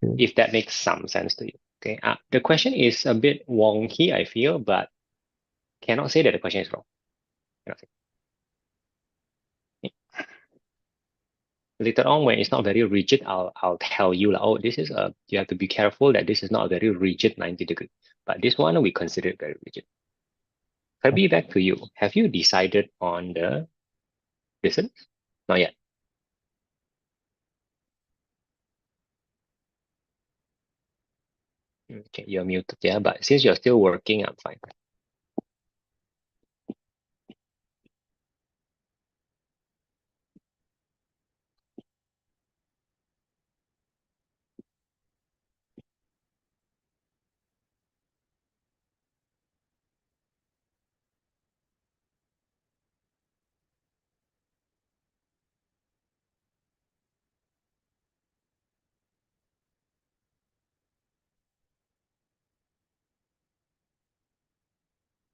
Okay. If that makes some sense to you. Okay. The question is a bit wonky, I feel, but cannot say that the question is wrong. Cannot say. Later on, when it's not very rigid, I'll tell you, like, oh, this is you have to be careful that this is not a very rigid 90 degree. But this one we consider it very rigid. Kirby, back to you. Have you decided on the distance? Not yet. Okay, you're muted, yeah, but since you're still working, I'm fine.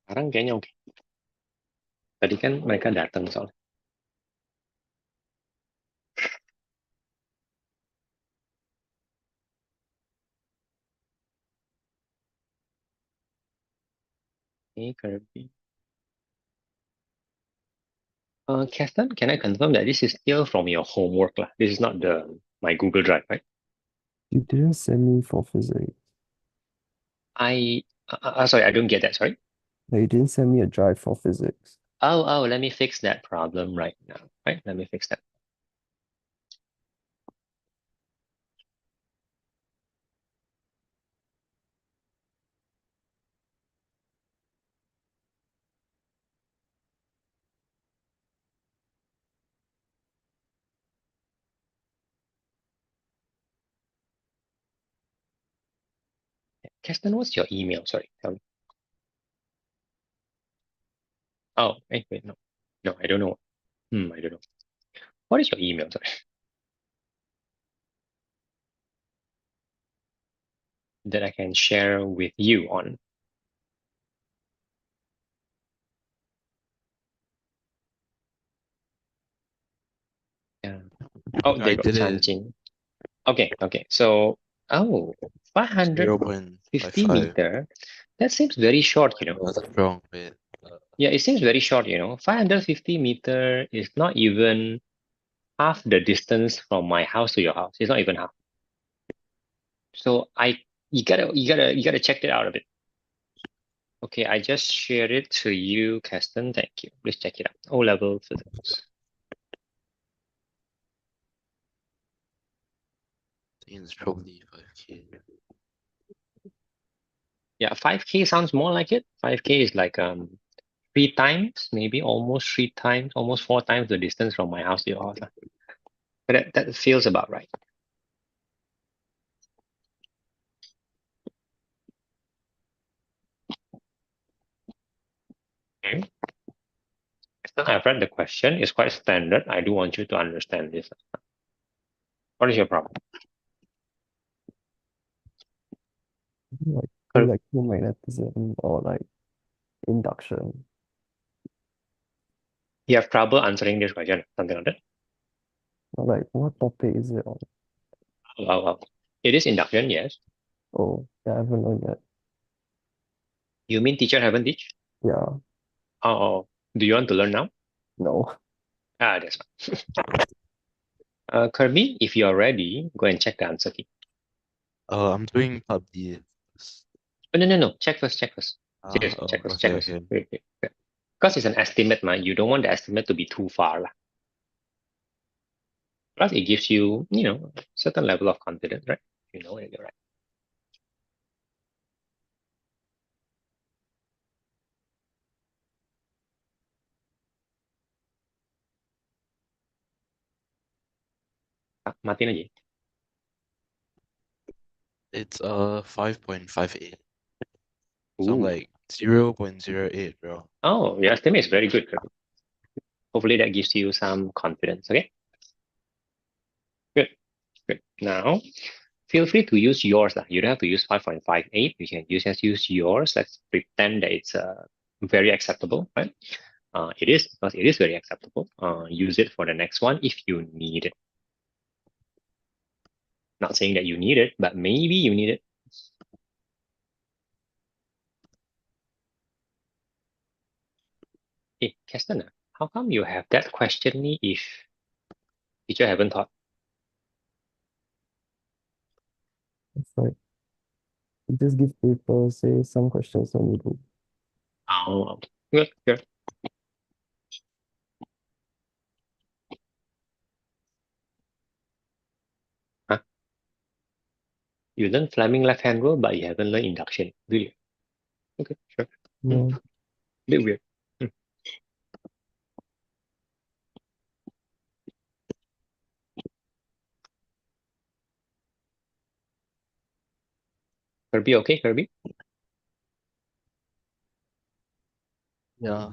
Sekarang kayaknya oke. Tadi kan mereka datang soalnya. Hey, Kirby. Keston, can I confirm that this is still from your homework lah? This is not my Google Drive, right? You didn't send me for physics. Sorry, I don't get that. Sorry. Like, you didn't send me a drive for physics. Oh, let me fix that problem right now. Right, let me fix that. Keston, what's your email? Sorry, tell me. Oh, wait, no. No, I don't know. I don't know. What is your email? Sorry. That I can share with you on. Yeah. Oh, there I you go. did it. Chanjing. Okay. So, 550 0.55. meter. That seems very short, That's wrong. Wait. Yeah, it seems very short, 550 meter is not even half the distance from my house to your house. It's not even half. So you gotta check it out a bit. Okay, I just shared it to you, Keston. Thank you. Please check it out. O-level physics. think it's probably 5K. Yeah, 5K sounds more like it. 5K is like 3 times, maybe almost 3 times, almost 4 times the distance from my house to your house. But that feels about right. Okay. I've read the question. It's quite standard. I do want you to understand this. What is your problem? Like Cor- electromagnetism or like induction. You have trouble answering this question, something like that? Or like what topic is it on? Well, it is induction, yes. Oh, yeah, I haven't learned yet. You mean teacher haven't teach? Yeah, Oh, do you want to learn now? no. That's fine. Kirby, if you're ready, go and check the answer key. I'm doing PUBG. Oh, no. Check first. Serious, Oh, check first. okay, okay. Wait. Because it's an estimate, man. You don't want the estimate to be too far. Lah. Plus, it gives you, certain level of confidence, right? You know it, you're right. Matiin aja. It's 5.58. So Ooh. like 0.08, bro. Oh, your estimate is very good, Kirby. Hopefully that gives you some confidence, okay? Good. Now, feel free to use yours. You don't have to use 5.58. You can just use yours. Let's pretend that it's very acceptable, right? It is, because it is very acceptable. Use it for the next one if you need it. Not saying that you need it, but maybe you need it. Hey, Keston, how come you have that question me if teacher haven't taught? It's like you just give paper, say some questions on you do. Oh, good. Huh? You learn Fleming left-hand rule, but you haven't learned induction, do you? Okay, sure. No. Bit weird. Kirby, okay, Kirby? Yeah.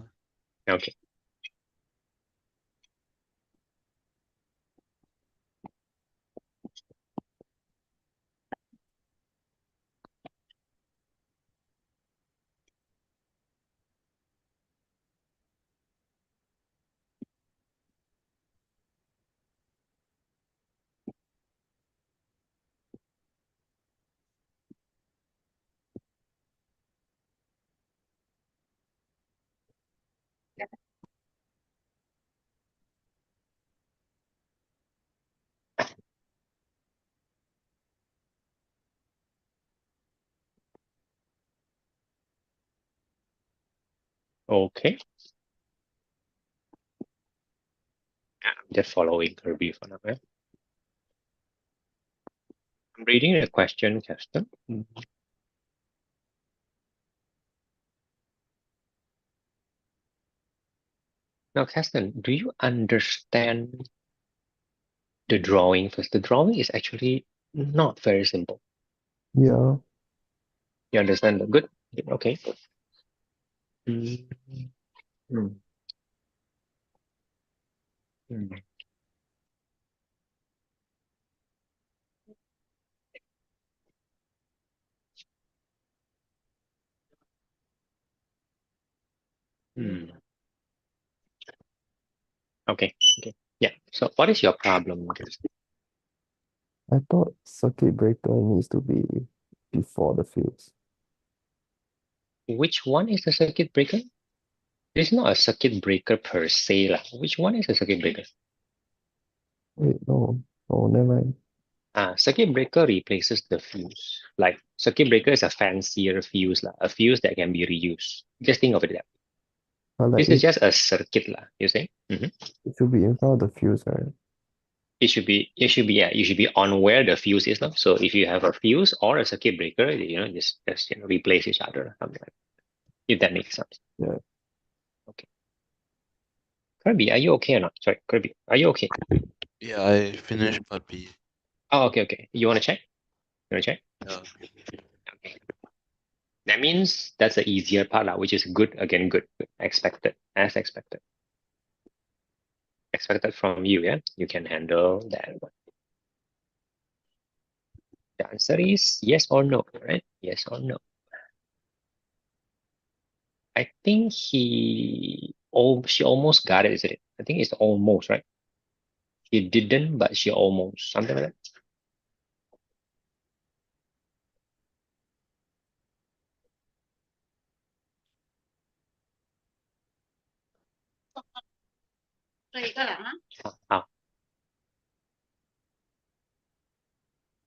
Okay. Okay. I'm just following Kirby for now. Yeah? I'm reading the question, Keston. Now, Keston, do you understand the drawing first? The drawing is actually not very simple. Yeah. You understand? Good. Okay. Mm, mm, mm, mm. Okay. Yeah. So what is your problem, Keston? I thought circuit breaker needs to be before the fuse. Which one is the circuit breaker? It's not a circuit breaker per se. Lah. Which one is a circuit breaker? Wait, no. Oh, never mind. Circuit breaker replaces the fuse. Like circuit breaker is a fancier fuse, a fuse that can be reused. Just think of it that way. But like This is just a circuit, you say? it should be in front of the fuse, right? It should be on where the fuse is now. So if you have a fuse or a circuit breaker, just replace each other, something like that, if that makes sense. Yeah. Okay. Kirby, are you okay or not? Sorry, Kirby, are you okay? Yeah, I finished part B. Oh, okay. You want to check? You want to check? Yeah. Okay. That means that's the easier part, which is good. Again, good. Expected, as expected. Expected from you, yeah? You can handle that one. The answer is yes or no, right? Yes or no. I think she almost got it, isn't it? I think it's almost, right? She didn't, but she almost. Something like that. Ah.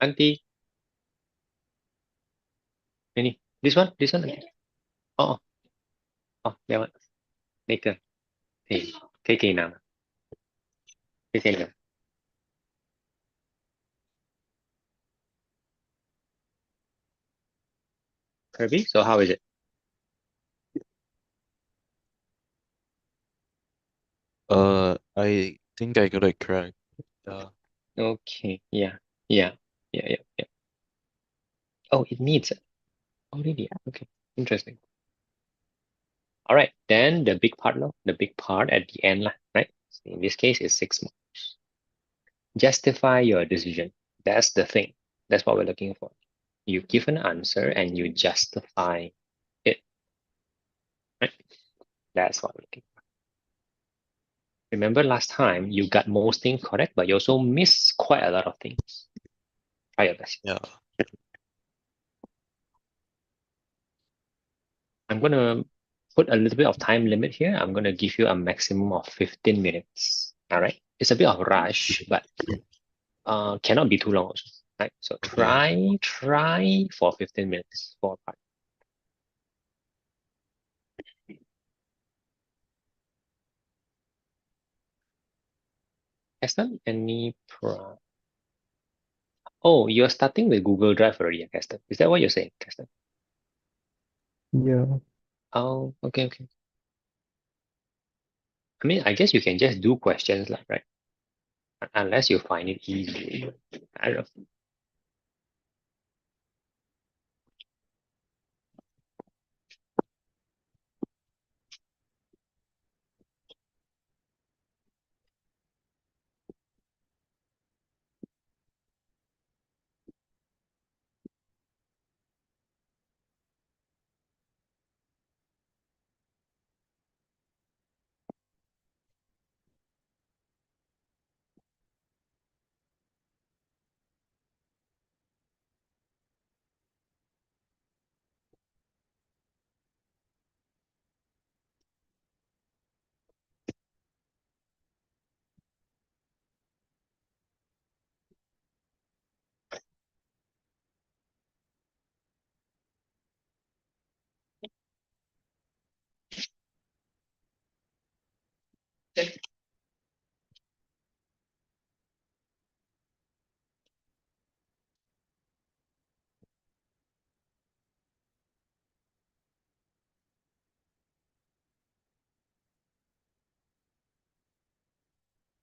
Auntie. Ini. This one? Okay. Oh, that one. Later. Hey, KK now. KK now. Kirby, so how is it? I think I got it correct. Okay, yeah. Oh, it needs it. Oh, really? Okay, interesting. All right, then the big part, the big part at the end, right? In this case, is 6 months. Justify your decision. That's the thing. That's what we're looking for. You give an answer and you justify it. Right? That's what we're looking for. Remember last time you got most things correct, but you also missed quite a lot of things. Try your best. Yeah. I'm gonna put a little bit of time limit here. I'm gonna give you a maximum of 15 minutes. All right. It's a bit of rush, but cannot be too long also. Right. So Okay. try for 15 minutes for a part. Keston, any pro? Oh, you're starting with Google Drive already, Keston. Is that what you're saying, Keston? Yeah. Oh, okay. I mean, I guess you can just do questions, right? Unless you find it easy. I don't know.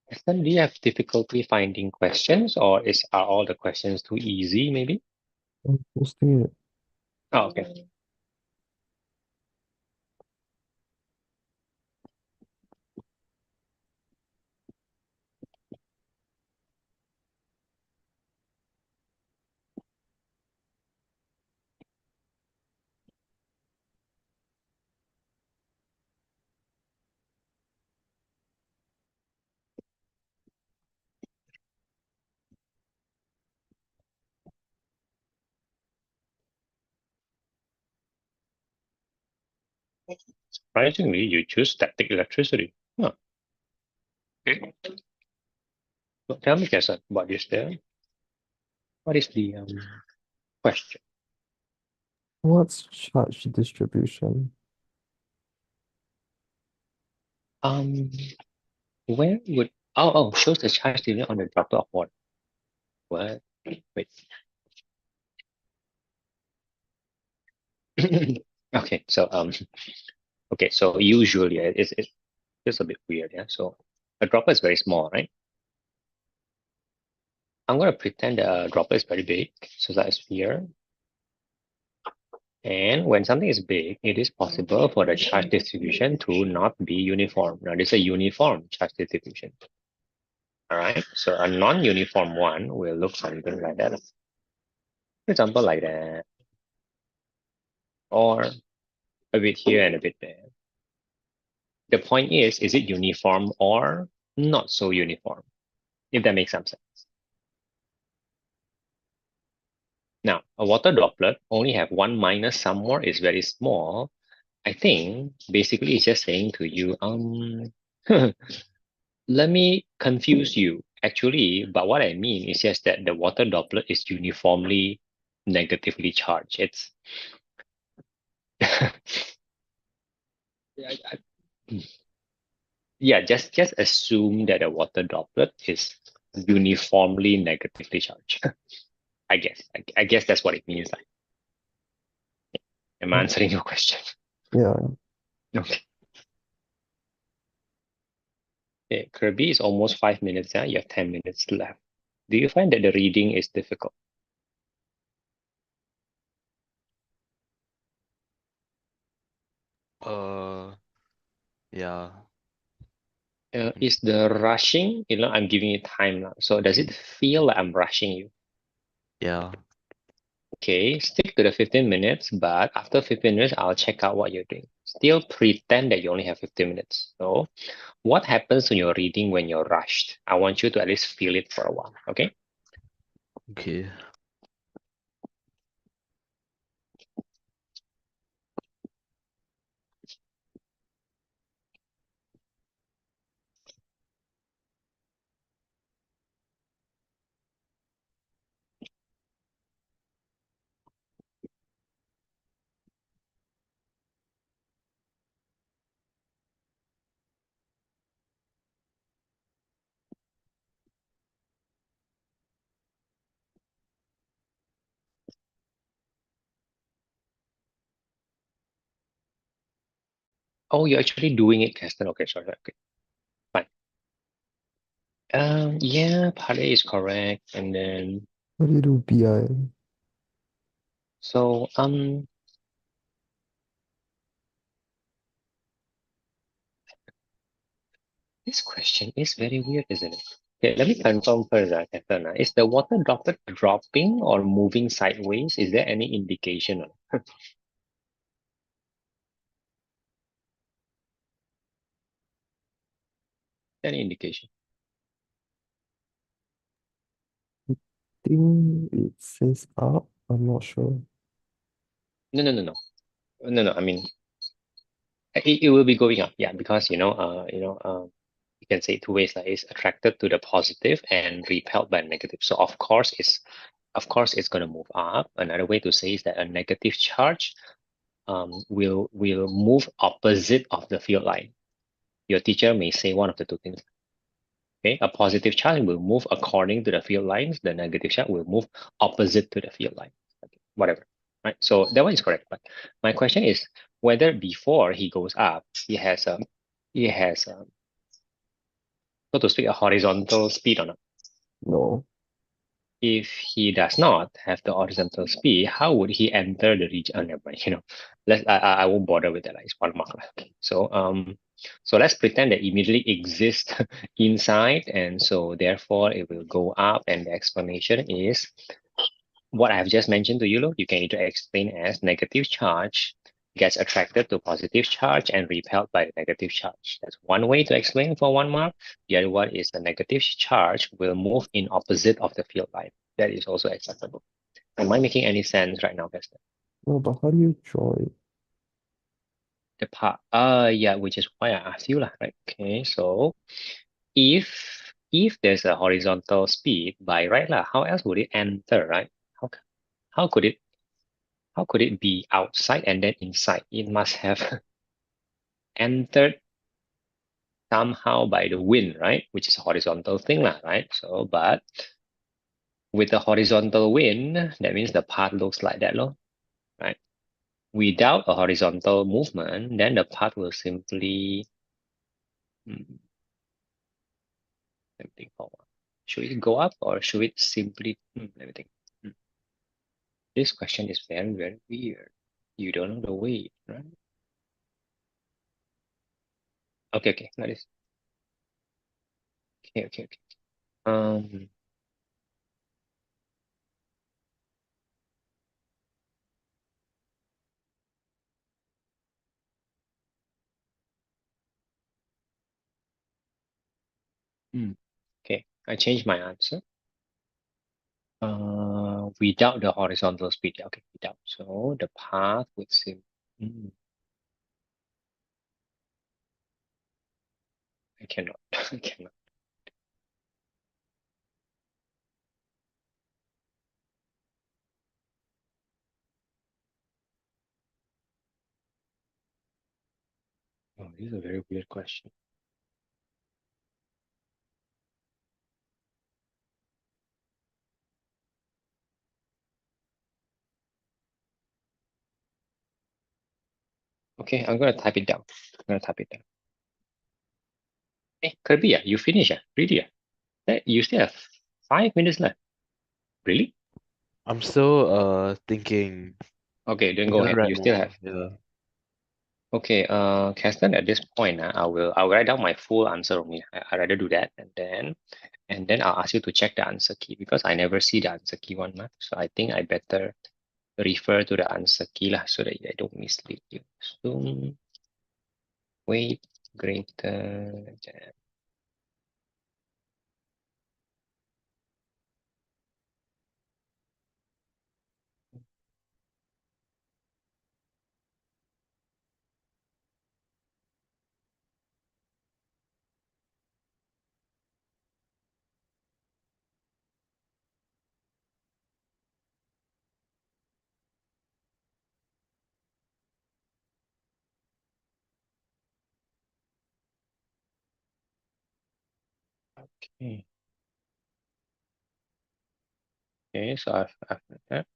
Keston, do you have difficulty finding questions, or are all the questions too easy, maybe? I'm posting it. Oh, okay. Surprisingly, you choose static electricity. Huh. So tell me, Keston, what is the question? What's charge distribution? Where would Shows the charge distribution on the droplet of water. What? Wait. Okay, so usually it's just a bit weird, yeah. So a droplet is very small, right? I'm gonna pretend the droplet is very big, so that's here. And when something is big, it is possible for the charge distribution to not be uniform. Now, this is a uniform charge distribution. All right, so a non-uniform one will look something like that. For example, like that, or a bit here and a bit there. The point is it uniform or not so uniform? If that makes some sense. Now, a water droplet only have one minus somewhere is very small. I think basically it's just saying to you, let me confuse you. Actually, but what I mean is just that the water droplet is uniformly negatively charged. It's yeah, just assume that a water droplet is uniformly negatively charged. I guess. I guess that's what it means. Like, am I answering your question? Yeah. Okay. Okay, Kirby is almost 5 minutes. You have 10 minutes left. Do you find that the reading is difficult? Yeah. Is the rushing, I'm giving you time now. So does it feel like I'm rushing you? Yeah. Okay, stick to the 15 minutes, but after 15 minutes, I'll check out what you're doing. Still pretend that you only have 15 minutes. So what happens when you're reading when you're rushed? I want you to at least feel it for a while, okay? Okay. Oh, you're actually doing it, Keston. Okay, sorry. Okay, fine. Yeah, part A is correct. And then, How do you do BI? so, this question is very weird, isn't it? Okay, let me confirm first, Keston. Is the water droplet dropping or moving sideways? Is there any indication? Any indication? Think it says up. I'm not sure. No, no, no, no. No, no. I mean, it will be going up, yeah, because you can say two ways. Like it's attracted to the positive and repelled by negative. So of course it's going to move up. Another way to say is that a negative charge will move opposite of the field line. Your teacher may say one of the two things. Okay, a positive charge will move according to the field lines. The negative charge will move opposite to the field line. Okay, whatever. Right. So that one is correct. But my question is whether before he goes up, he has so to speak a horizontal speed or not. No. If he does not have the horizontal speed, how would he enter the region? Oh, never mind. I won't bother with that. Like, it's one mark. Okay. So let's pretend that immediately exists inside, and so therefore it will go up, and the explanation is what I've just mentioned to you. You can either explain as negative charge gets attracted to positive charge and repelled by the negative charge. That's one way to explain for 1 mark. The other one is the negative charge will move in opposite of the field line. That is also acceptable. Am I making any sense right now, Pastor? No, but how do you draw it? The part, yeah, which is why I asked you, lah, right? Okay, so if there's a horizontal speed by right, lah, how else would it enter, right? How could it be outside and then inside? It must have entered somehow by the wind, right? Which is a horizontal thing, right? So, but with the horizontal wind, that means the path looks like that, right? Without a horizontal movement, then the path will simply, let me think, should it go up or should it simply, let me think. This question is very, very weird. You don't know the way, right? Okay, that is. Okay. Okay, I changed my answer. Without the horizontal speed, okay, without. So the path would seem. I cannot. I cannot. Oh, this is a very weird question. Okay, I'm gonna type it down. Hey, Kirby, you finish, really? You still have 5 minutes left. Really? I'm still thinking. Okay, then We go gotta ahead. write You still more, have. yeah. Okay, Caston, at this point, I'll write down my full answer only. I rather do that, and then I'll ask you to check the answer key because I never see the answer key one, so I think I better refer to the answer key lah, so that I don't mislead you. So weight greater than. Okay. Okay, so I've that.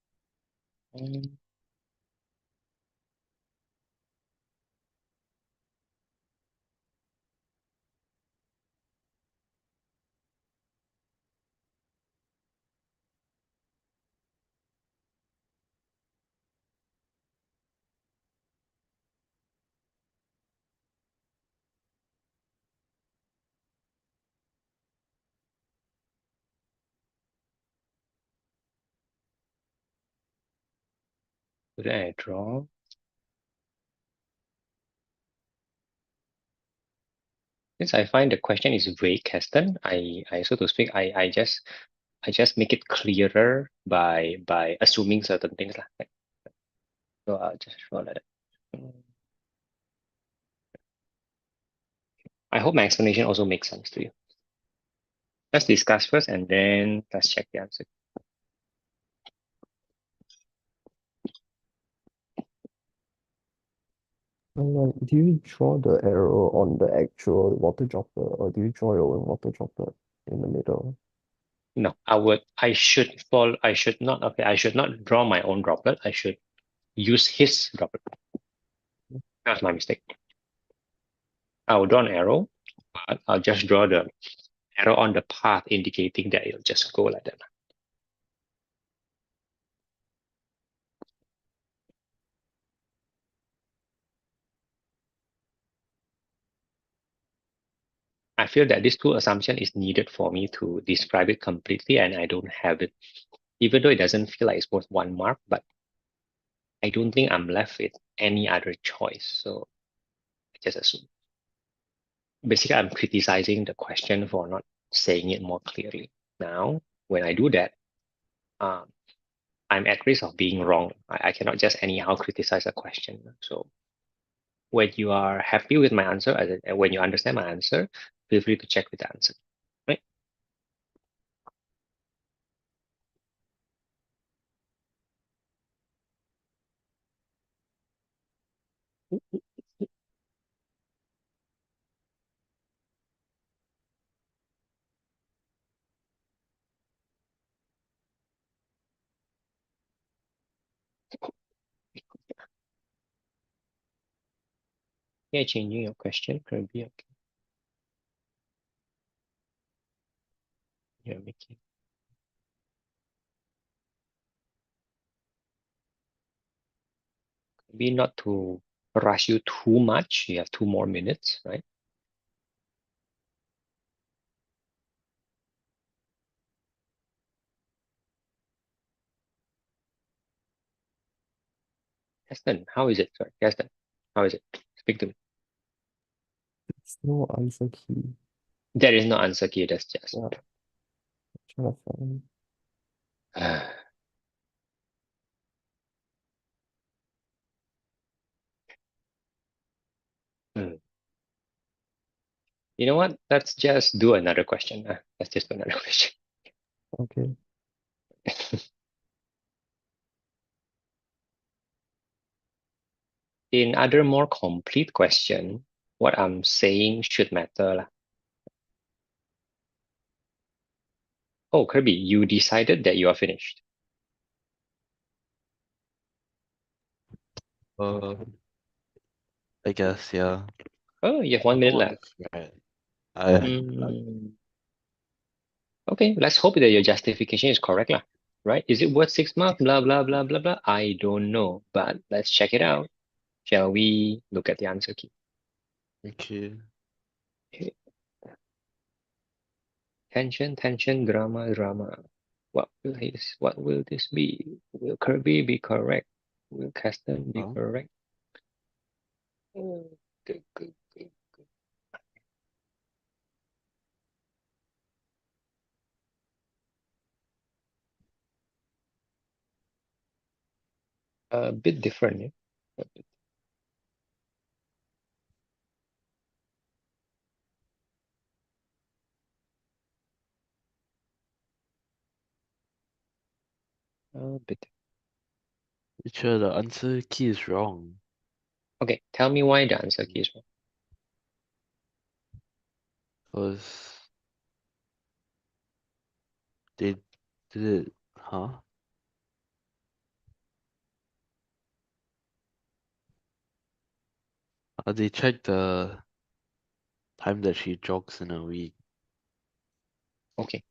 So then I draw. Since I find the question is vague, Keston, I so to speak, I just make it clearer by assuming certain things lah. So I'll just draw like that. I hope my explanation also makes sense to you. Let's discuss first and then let's check the answer. Do you draw the arrow on the actual water droplet, or do you draw your own water droplet in the middle? No, I should not draw my own droplet. I should use his droplet. That's my mistake. I will draw an arrow, but I'll just draw the arrow on the path indicating that it'll just go like that. I feel that this two assumption is needed for me to describe it completely, and I don't have it. Even though it doesn't feel like it's worth 1 mark, but I don't think I'm left with any other choice. So I just assume. Basically, I'm criticizing the question for not saying it more clearly. Now, when I do that, I'm at risk of being wrong. I cannot just anyhow criticize a question. So when you are happy with my answer, when you understand my answer, feel free to check with the answer. Right? Yeah, changing your question could be okay. You're making. Maybe not to rush you too much. You have 2 more minutes, right? Keston, how is it? Sorry, Keston, how is it? Speak to me. There's no answer key. There is no answer key. That's just. Yeah. Trying to find. You know what? Let's just do another question. Let's just do another question. Okay. In other more complete question, what I'm saying should matter lah. Oh, Kirby, you decided that you are finished. I guess, yeah. Oh, you have 1 minute left. Right. Okay, let's hope that your justification is correct lah. Right? Is it worth 6 marks? Blah, blah, blah, blah, blah. I don't know, but let's check it out. Shall we look at the answer key? Okay. Tension, tension, drama, drama. What will this be? Will Kirby be correct? Will Caston be Huh? correct? Good, good, good, good. A bit different, yeah. A bit. Teacher, the answer key is wrong. Okay, tell me why the answer key is wrong. Because they did it, huh? They checked the time that she jogs in a week. Okay.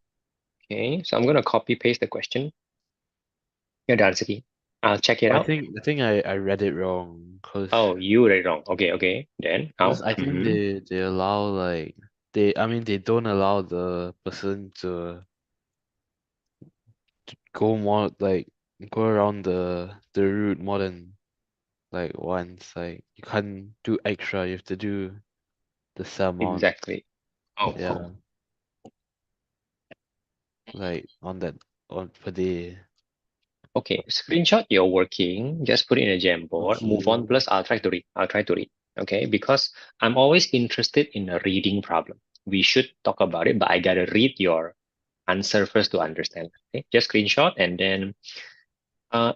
Okay, so I'm gonna copy paste the question. Here, the answer key. I'll check it I out. think I read it wrong. Oh, you read it wrong. Okay, okay. Then how? I think they allow like they don't allow the person to go more like go around the route more than like once. Like you can't do extra, you have to do the same amount. Exactly. Oh, Yeah. Like on per day. okay. Screenshot your working. Just put it in a Jamboard. Move on. Okay. Plus, I'll try to read. I'll try to read. Okay, because I'm always interested in a reading problem. We should talk about it, but I gotta read your answer first to understand. Okay, just screenshot and then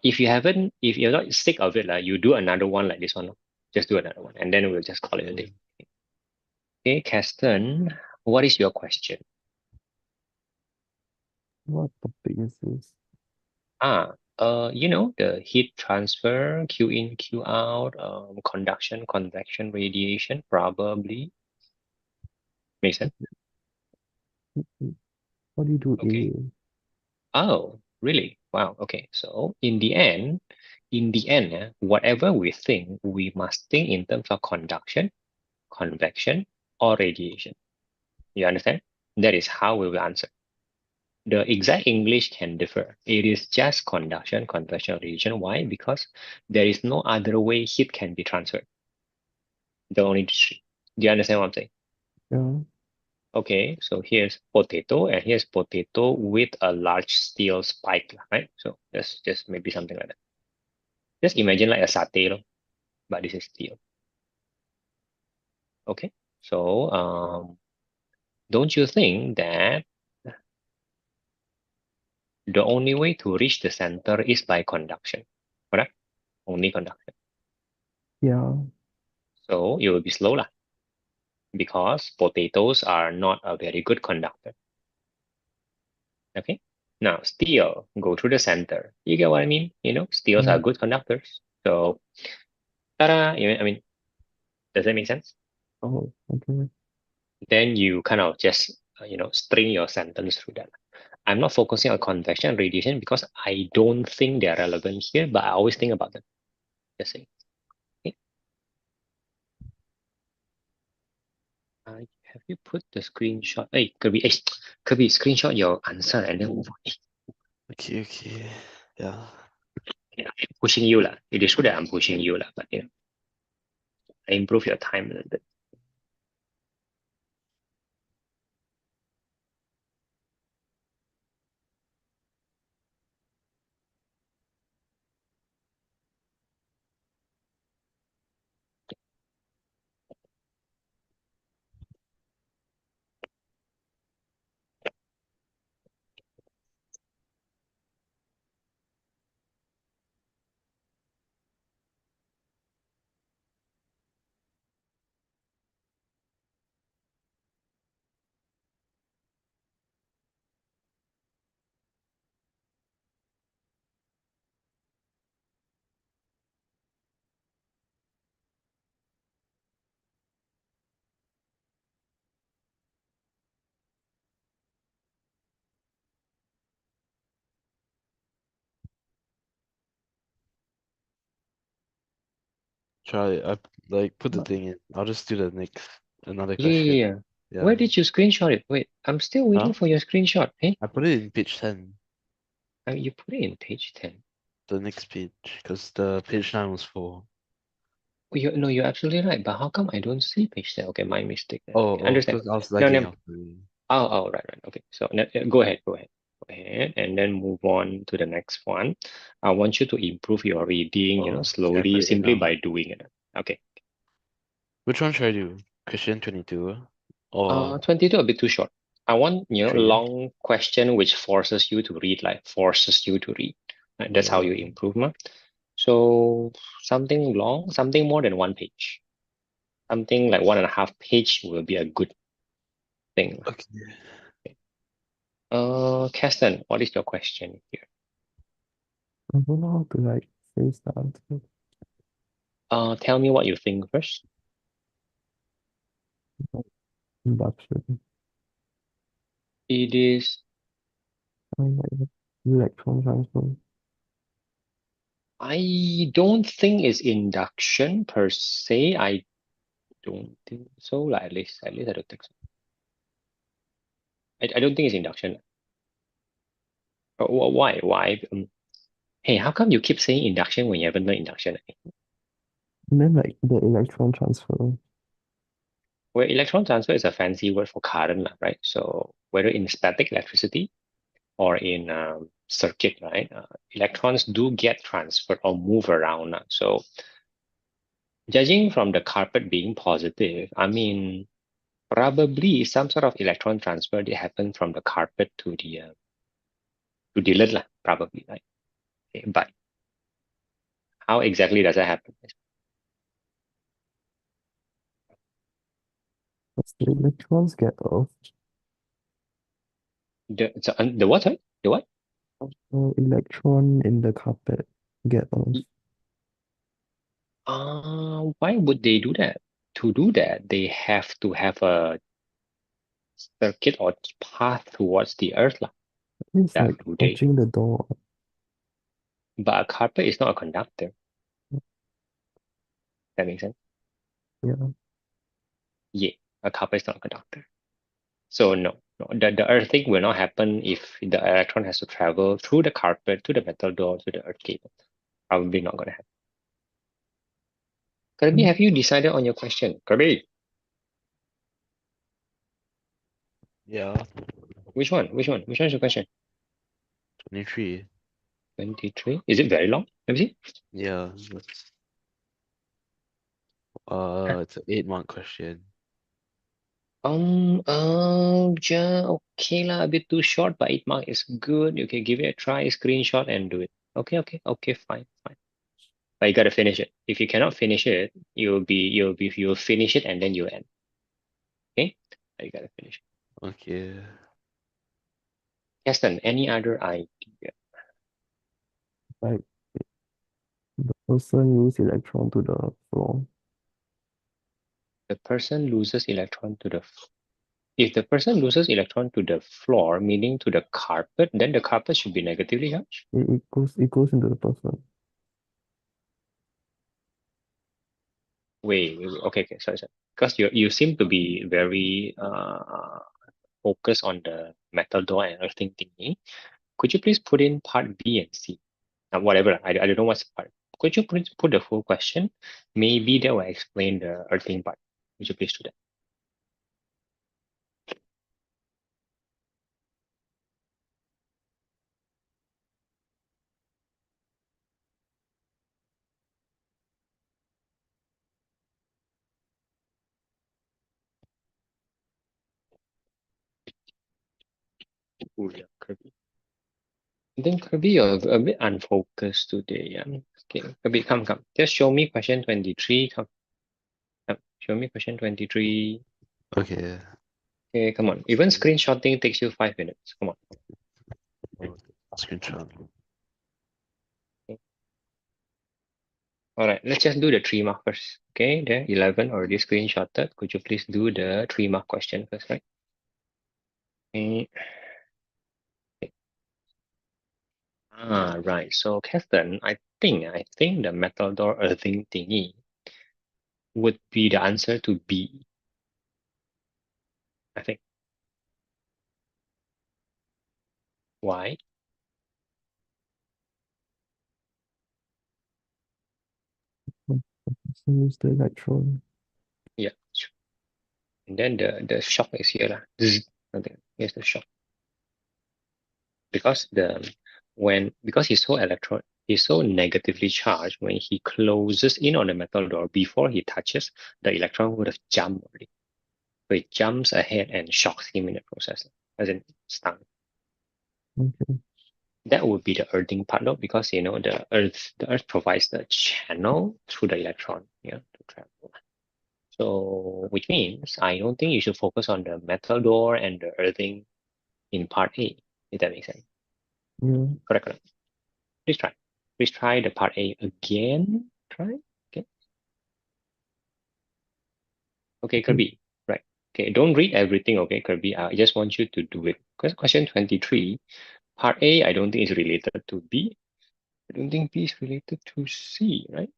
if you're not sick of it, like you do another one like this one. Just do another one, and then we'll just call it a day. Okay, Caston, what is your question? What topic is this? The heat transfer, Q in, Q out, conduction, convection, radiation, probably. Make sense? What do you do Okay. Oh, really? Wow. Okay. So in the end, whatever we think, we must think in terms of conduction, convection, or radiation. You understand? That is how we will answer. The exact English can differ. It is just conduction, convection, or radiation. Why? Because there is no other way heat can be transferred. The only three. Do you understand what I'm saying? Yeah. Okay, so here's potato, and here's potato with a large steel spike, right? So that's just maybe something like that. Just imagine like a satay, but this is steel. Okay, so don't you think that the only way to reach the center is by conduction? Correct? Only conduction. Yeah. So it will be slow lah, because potatoes are not a very good conductor. Okay. Now steel go through the center. You get what I mean? Steels are Yeah. good conductors. So, ta-da! I mean, Does that make sense? Oh, okay. Then you kind of just string your sentence through that. I'm not focusing on convection and radiation because I don't think they're relevant here, but I always think about them. Just saying. Okay. Have you put the screenshot? Hey, Kirby, screenshot your answer and then move on. Okay, okay. Yeah. Yeah, I'm pushing you lah. It is true that I'm pushing you lah, but I improve your time a little bit. Try. I put the thing in. I'll just do another Yeah, question. yeah, yeah. Yeah. Where did you screenshot it? Wait, I'm still waiting Huh? for your screenshot. Hey, I put it in page 10, you put it in page 10. the next page, because the page 9 was full. No, you're absolutely right. But how come I don't see page 10? Okay, my mistake. Then. Oh, Okay, understand. because I was No, lagging no. out. Oh, right. Okay. So go ahead, go ahead, and then move on to the next one. I want you to improve your reading, Oh, slowly, scrap it simply now. by doing it. Okay. Which one should I do? Question 22 or 22 a bit too short. I want, 3? long question which forces you to read, like forces you to read. Right? That's how you improve, ma. So something long, something more than 1 page. Something like 1.5 page will be a good thing. Okay. Keston, what is your question here? I don't know how to like face the answer. Tell me what you think first. Induction. It is, Like electron transfer. I don't think it's induction per se. I don't think so. Like, at least I don't think so. I don't think it's induction. Why? Why? Hey, how come you keep saying induction when you haven't done induction? And then like the electron transfer. Well, electron transfer is a fancy word for current, right? So whether in static electricity or in circuit, right? Electrons do get transferred or move around. So judging from the carpet being positive, I mean, probably some sort of electron transfer that happened from the carpet to the lid, probably, right? Okay, but how exactly does that happen? As the electrons get off, The what? Sorry? The what? the electron in the carpet get off. Why would they do that? To do that, they have to have a circuit or path towards the earth, lah. It's That like do they? touching the door. But a carpet is not a conductor. That makes sense? Yeah. Yeah, a carpet is not a conductor. So no, the earthing will not happen if the electron has to travel through the carpet to the metal door to the earth cable. Probably not gonna happen. Kirby, have you decided on your question? Kirby, Yeah. which one? Which one? Which one is your question? 23. 23. Is it very long? Let me see. Yeah. It's an 8-mark question. Yeah, okay lah, a bit too short, but 8 mark is good. You can give it a try, screenshot and do it. Okay, fine. But you gotta finish it. If you cannot finish it, you'll finish it and then you end. Okay? But you gotta finish it. Okay. Keston, any other idea? Like the person use electron to the floor. The person loses electron to the if the person loses electron to the floor, meaning to the carpet, then the carpet should be negatively charged. It goes into the person. Wait, okay, sorry. Because you seem to be very focused on the metal door and earthing thingy. Could you please put in part B and C? Whatever, I don't know what's part. Could you please put the full question? Maybe that will explain the earthing part. Would you please do that? Ooh, yeah, Kirby. I think Kirby, you're a bit unfocused today. Yeah. Okay, Kirby, come. Just show me question 23. Come. Show me question 23. Okay. Okay, come on. Even screenshotting takes you 5 minutes. Come on. Screenshot. All right, let's just do the 3 mark first. Okay, there 11 already screenshotted. Could you please do the 3 mark question first, right? Okay. Right. So, Keston, I think the metal door earthing thingy would be the answer to B. I think. Why? So use the electron. Yeah. And then the shock is here lah. Okay, here's the shock. Because he's so negatively charged, when he closes in on the metal door before he touches, the electron would have jumped already. So it jumps ahead and shocks him in the process, as in stun. Okay. That would be the earthing part though, because the earth provides the channel through the electron, to travel. So which means I don't think you should focus on the metal door and the earthing in part A, if that makes sense. Yeah. Correct. Please try. Please try the part A again. Try. Okay. Okay, Kirby. Right. Okay, don't read everything, okay, Kirby. I just want you to do it. Because question 23, part A, I don't think is related to B. I don't think B is related to C, right?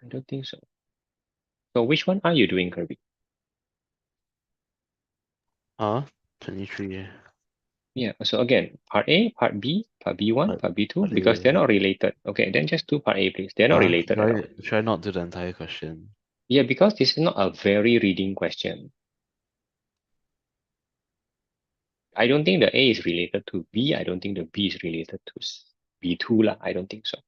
I don't think so. So which one are you doing, Kirby? Huh? 23. Yeah, so again, part A, part B, part B1, part B2, Part because A. they're not related. Okay, then just do part A, please. They're not related at all. Should I not do the entire question? Yeah, because this is not a very reading question. I don't think the A is related to B. I don't think the B is related to B2 lah. I don't think so.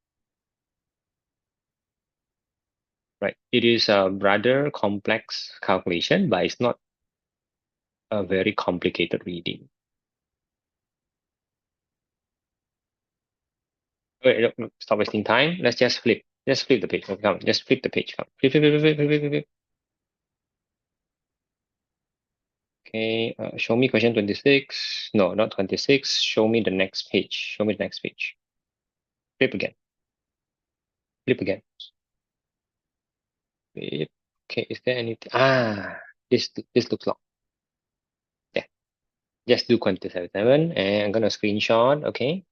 Right. It is a rather complex calculation, but it's not a very complicated reading. Wait, no, stop wasting time. Let's just flip. Just flip the page. Okay, come on, just flip the page. Come. Flip. Okay, show me question 26. No, not 26. Show me the next page. Show me the next page. Flip again. Flip again. Flip. Okay, is there anything? This looks long. Yeah, just do 27, and I'm gonna screenshot. Okay,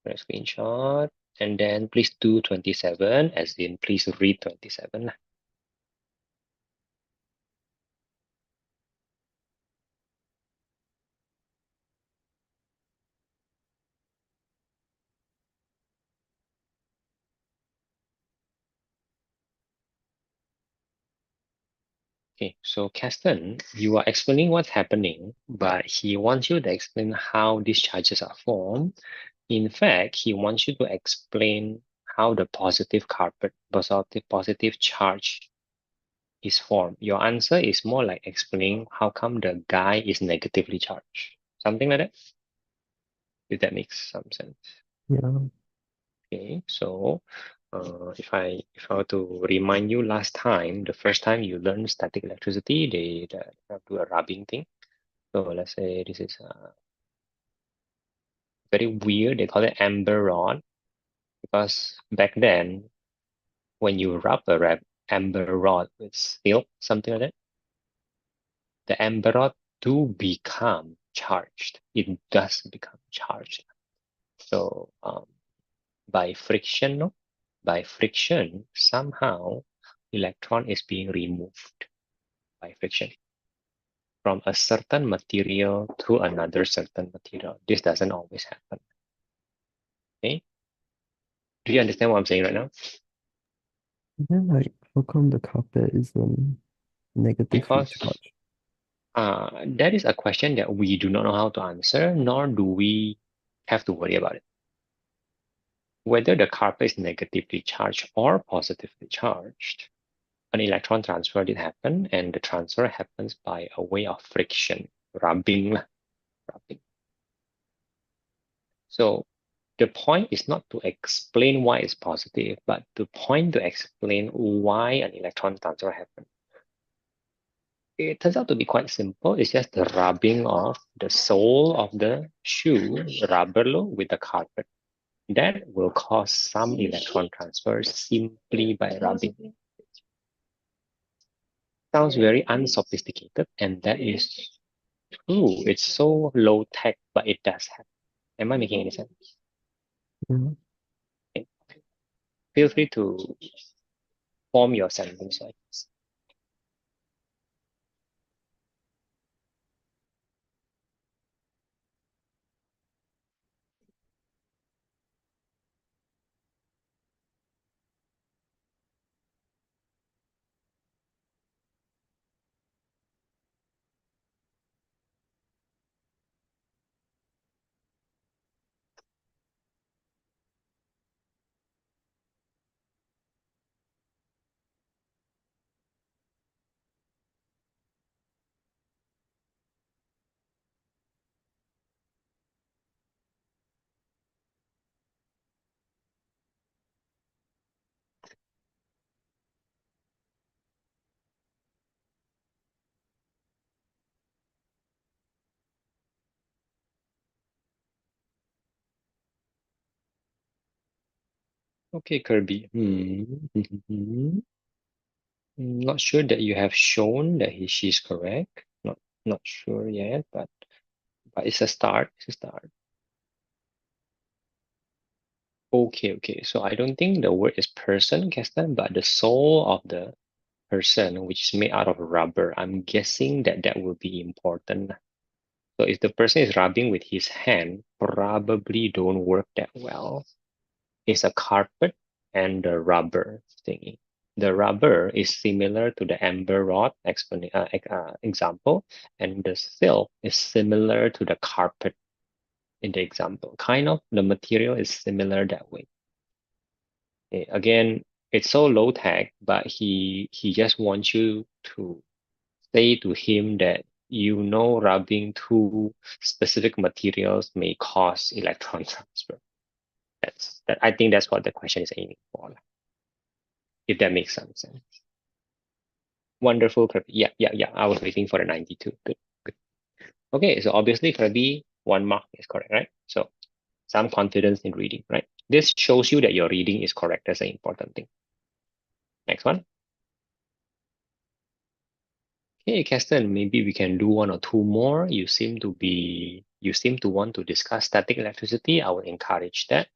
I'm gonna screenshot, and then please do 27, as in please read 27. Okay, so Caston, you are explaining what's happening, but he wants you to explain how these charges are formed. In fact, he wants you to explain how the positive charge is formed. Your answer is more like explaining how come the guy is negatively charged. Something like that. If that makes some sense. Yeah. Okay, so if I were to remind you last time, the first time you learned static electricity, they do a rubbing thing. So let's say this is very weird. They call it amber rod because back then, when you rub a amber rod with silk, something like that, the amber rod do become charged. It does become charged. So by friction, no? By friction, somehow electron is being removed by friction from a certain material to another certain material. This doesn't always happen. Okay? Do you understand what I'm saying right now? Then like how come the carpet is negatively Because charged? that is a question that we do not know how to answer, nor do we have to worry about it. Whether the carpet is negatively charged or positively charged, an electron transfer did happen, and the transfer happens by a way of friction, rubbing. So the point is not to explain why it's positive, but the point to explain why an electron transfer happened. It turns out to be quite simple. It's just the rubbing of the sole of the shoe, rubber with the carpet. That will cause some electron transfer simply by rubbing. Sounds very unsophisticated, and that is true. It's so low tech, but it does happen. Am I making any sense? Yeah. Okay. Feel free to form your sentence like this. Okay, Kirby. Not sure that you have shown that she's correct. Not sure yet, but it's a start. It's a start. Okay. So I don't think the word is person, Keston, but the soul of the person, which is made out of rubber. I'm guessing that that will be important. So if the person is rubbing with his hand, probably don't work that well. It's a carpet and the rubber thingy. The rubber is similar to the amber rod example, and the silk is similar to the carpet in the example. Kind of the material is similar that way. Okay, again, it's so low tech, but he just wants you to say to him that rubbing two specific materials may cause electron transfer. I think that's what the question is aiming for, if that makes some sense. Wonderful, Kirby. Yeah. I was waiting for the 92. Good. Okay, so obviously Kirby, 1 mark is correct, right? So some confidence in reading, right? This shows you that your reading is correct. That's an important thing. Next one. Okay, Keston, maybe we can do 1 or 2 more. You seem to want to discuss static electricity. I will encourage that.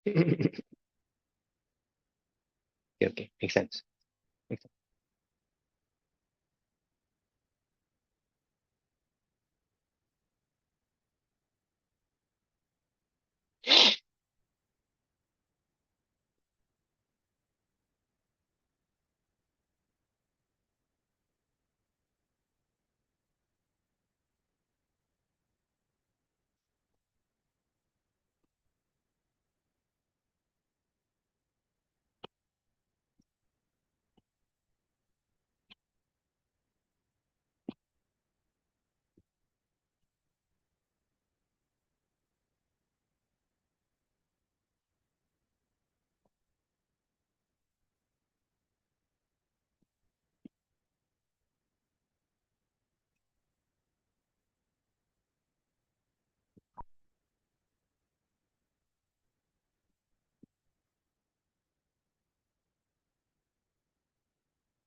Okay, makes sense. Makes sense.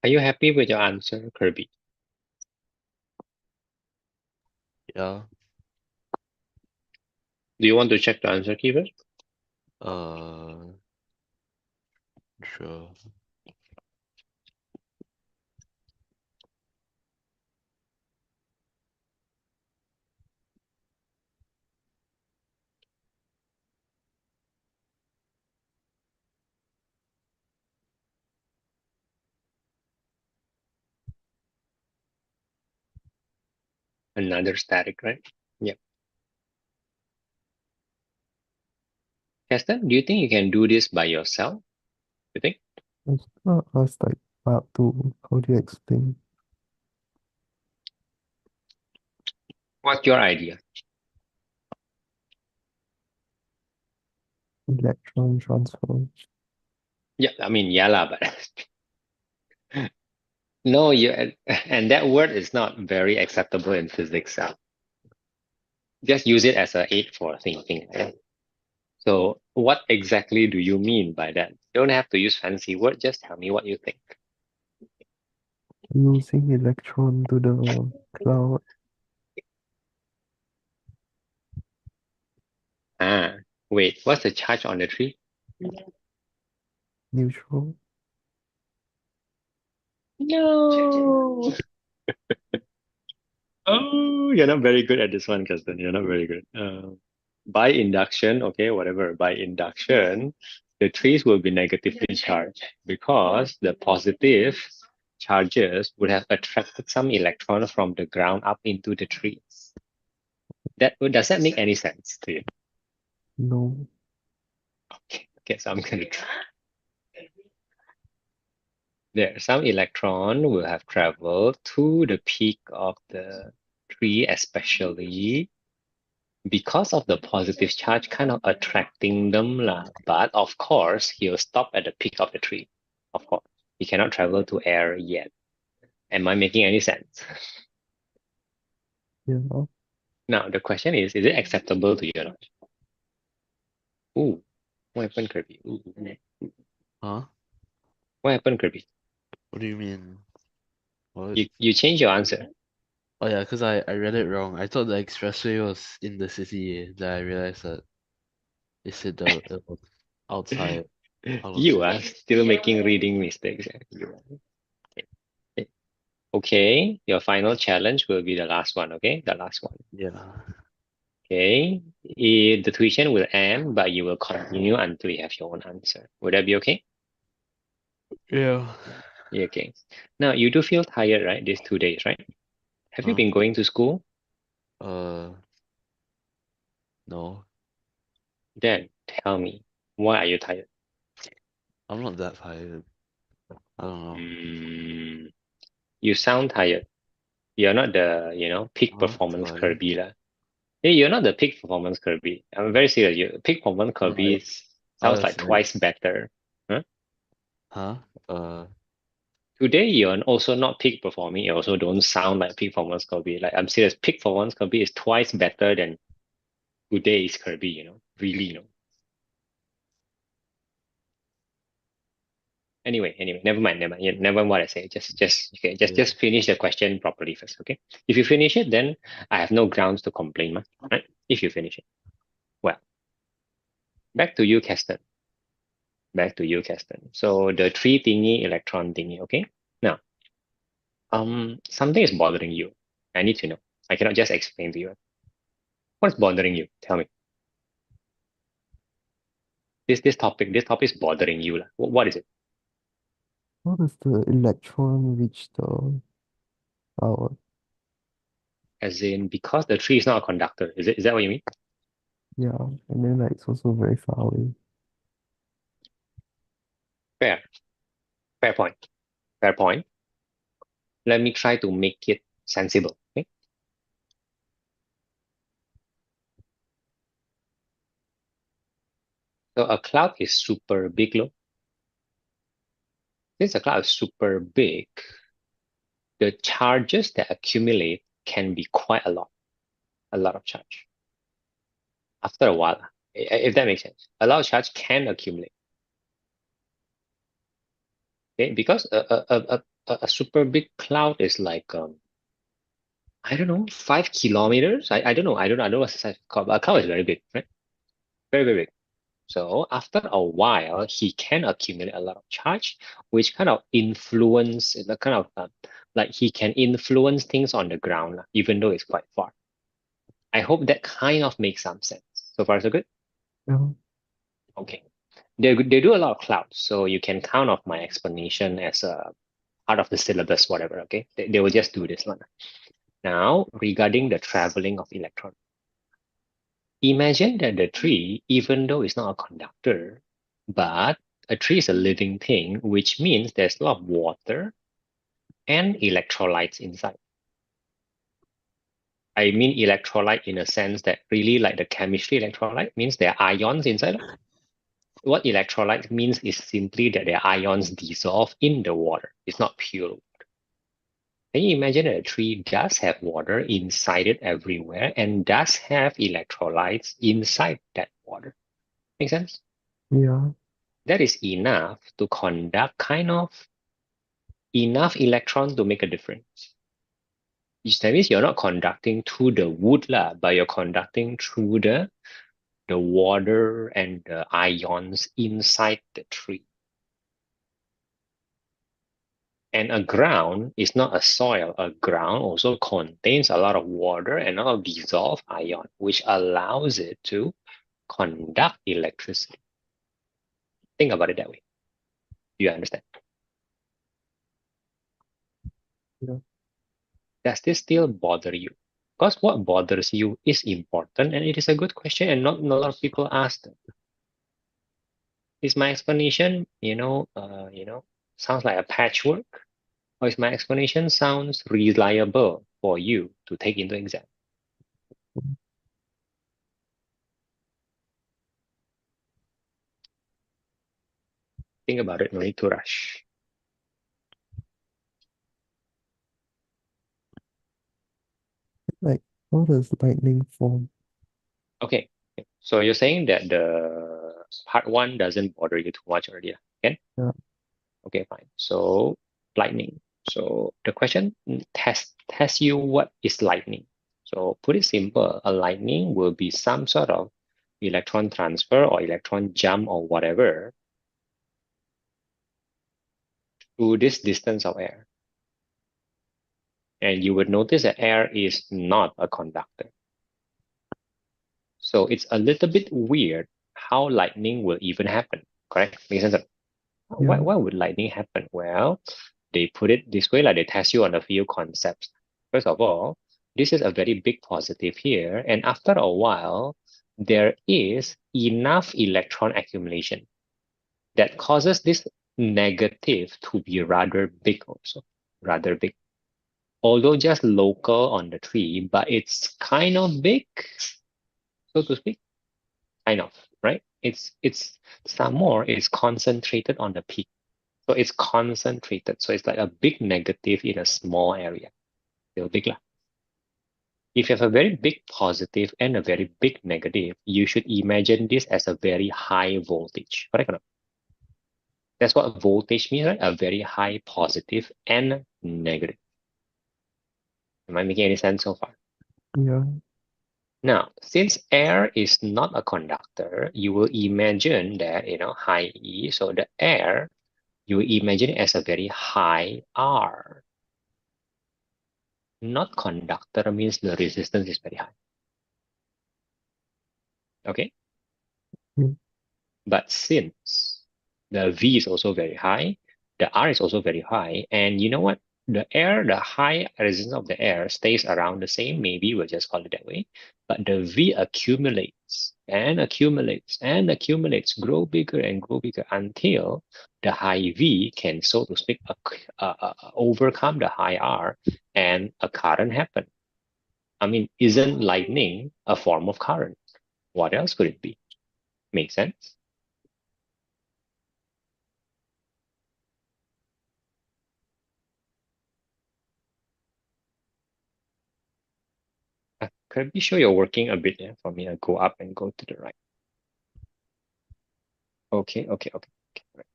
Are you happy with your answer, Kirby? Yeah. Do you want to check the answer key first? Sure. Another static, right? Yep. Keston, do you think you can do this by yourself? You think? It's not us like part two. How do you explain What's your idea? electron transfer? Yeah, I mean, yeah, lah, but no, and that word is not very acceptable in physics. Just use it as an aid for thinking. Right? So, what exactly do you mean by that? You don't have to use fancy word. Just tell me what you think. Using electron to the cloud. Wait, what's the charge on the tree? Neutral. No. Oh, you're not very good at this one, Kasdan. You're not very good. By induction, okay, whatever. By induction, the trees will be negatively charged because the positive charges would have attracted some electrons from the ground up into the trees. Does that make any sense to you? No. Okay, so I'm gonna try. There, some electron will have traveled to the peak of the tree, especially because of the positive charge kind of attracting them lah. But of course, he'll stop at the peak of the tree. Of course, he cannot travel to air yet. Am I making any sense? Yeah. Now, the question is it acceptable to you or not? Ooh, what happened, Kirby? Ooh. Huh? What happened, Kirby? What do you mean? What? You changed your answer. Oh yeah, because I read it wrong. I thought the expressway was in the city. Then I realized that it said it was outside. You are still making reading mistakes. Okay, your final challenge will be the last one, okay? The last one. Yeah. Okay. The tuition will end, but you will continue until you have your own answer. Would that be okay? Yeah. Yeah, okay. Now, you do feel tired, right? These 2 days, right? Have you Huh? been going to school? No. Then tell me, why are you tired? I'm not that tired. I don't know. You sound tired. You're not the, peak I'm not performance tired. Kirby lah. Hey, you're not the peak performance Kirby. I'm very serious. Peak performance Kirby sounds like Honestly. twice better. Huh? Huh? Today you're also not peak performing. You also don't sound like peak performance Kirby. Like I'm serious, peak performance Kirby is twice better than today's Kirby. Really. Anyway, never mind. Yeah, never mind what I say. Just finish the question properly first, okay? If you finish it, then I have no grounds to complain, right? If you finish it, well, back to you, Keston. Back to you, Keston. So the tree thingy, electron thingy, okay? Now, something is bothering you. I need to know. I cannot just explain to you. What's bothering you? Tell me. This topic is bothering you. What is it? How does the electron reach the power? As in, because the tree is not a conductor. Is that what you mean? Yeah, and then like it's also very far away. Fair. Fair point. Fair point. Let me try to make it sensible. Okay. So a cloud is super big, look. Since a cloud is super big, the charges that accumulate can be quite a lot of charge. After a while, if that makes sense, a lot of charge can accumulate. Okay, because a super big cloud is like I don't know, 5 kilometers. I don't know. I don't know what's the size of a cloud. But a cloud is very big, right? Very, very big. So after a while, he can accumulate a lot of charge, which kind of influence the kind of like he can influence things on the ground, even though it's quite far. I hope that kind of makes some sense. So far, so good. Yeah. Okay. They do a lot of clouds, so you can count off my explanation as a part of the syllabus, whatever. Okay, they will just do this one. Now, regarding the traveling of electrons, imagine that the tree, even though it's not a conductor, but a tree is a living thing, which means there's a lot of water and electrolytes inside. I mean electrolyte in a sense that really like the chemistry electrolyte means there are ions inside. What electrolyte means is simply that the ions dissolve in the water. It's not pure water. Can you imagine that a tree does have water inside it everywhere and does have electrolytes inside that water? Make sense? Yeah. That is enough to conduct kind of enough electrons to make a difference. That means you're not conducting through the wood, but you're conducting through the water and the ions inside the tree. And a ground is not a soil. A ground also contains a lot of water and a lot of dissolved ion, which allows it to conduct electricity. Think about it that way. Do you understand? Yeah. Does this still bother you? Because what bothers you is important, and it is a good question, and not a lot of people ask them. Is my explanation, sounds like a patchwork, or is my explanation sounds reliable for you to take into exam? Think about it, no need to rush. Like, how does lightning form? Okay, so you're saying that the part one doesn't bother you too much already, okay? Yeah. Okay, fine. So lightning. So the question test you what is lightning. So put it simple, a lightning will be some sort of electron transfer or electron jump or whatever through this distance of air. And you would notice that air is not a conductor. So it's a little bit weird how lightning will even happen, correct? Makes sense? Yeah. Why would lightning happen? Well, they put it this way, like they test you on a few concepts. First of all, this is a very big positive here. And after a while, there is enough electron accumulation that causes this negative to be rather big also, rather big. Although just local on the tree, but it's kind of big, so to speak. Kind of, right? It's some more, it's concentrated on the peak. So it's concentrated. So it's like a big negative in a small area. Still big lah. If you have a very big positive and a very big negative, you should imagine this as a very high voltage. Correct or not? That's what voltage means, right? A very high positive and negative. Am I making any sense so far? Yeah. Now, since air is not a conductor, you will imagine that, high E, so the air, you imagine it as a very high R. Not conductor means the resistance is very high. Okay? Mm. But since the V is also very high, the R is also very high, and you know what? The high resistance of the air stays around the same, maybe we'll just call it that way, but the V accumulates and accumulates and accumulates, grow bigger and grow bigger until the high V can, so to speak, overcome the high R and a current happen. I mean, isn't lightning a form of current? What else could it be? Make sense? Could I be sure you're working a bit for me to go up and go to the right? Okay. Right.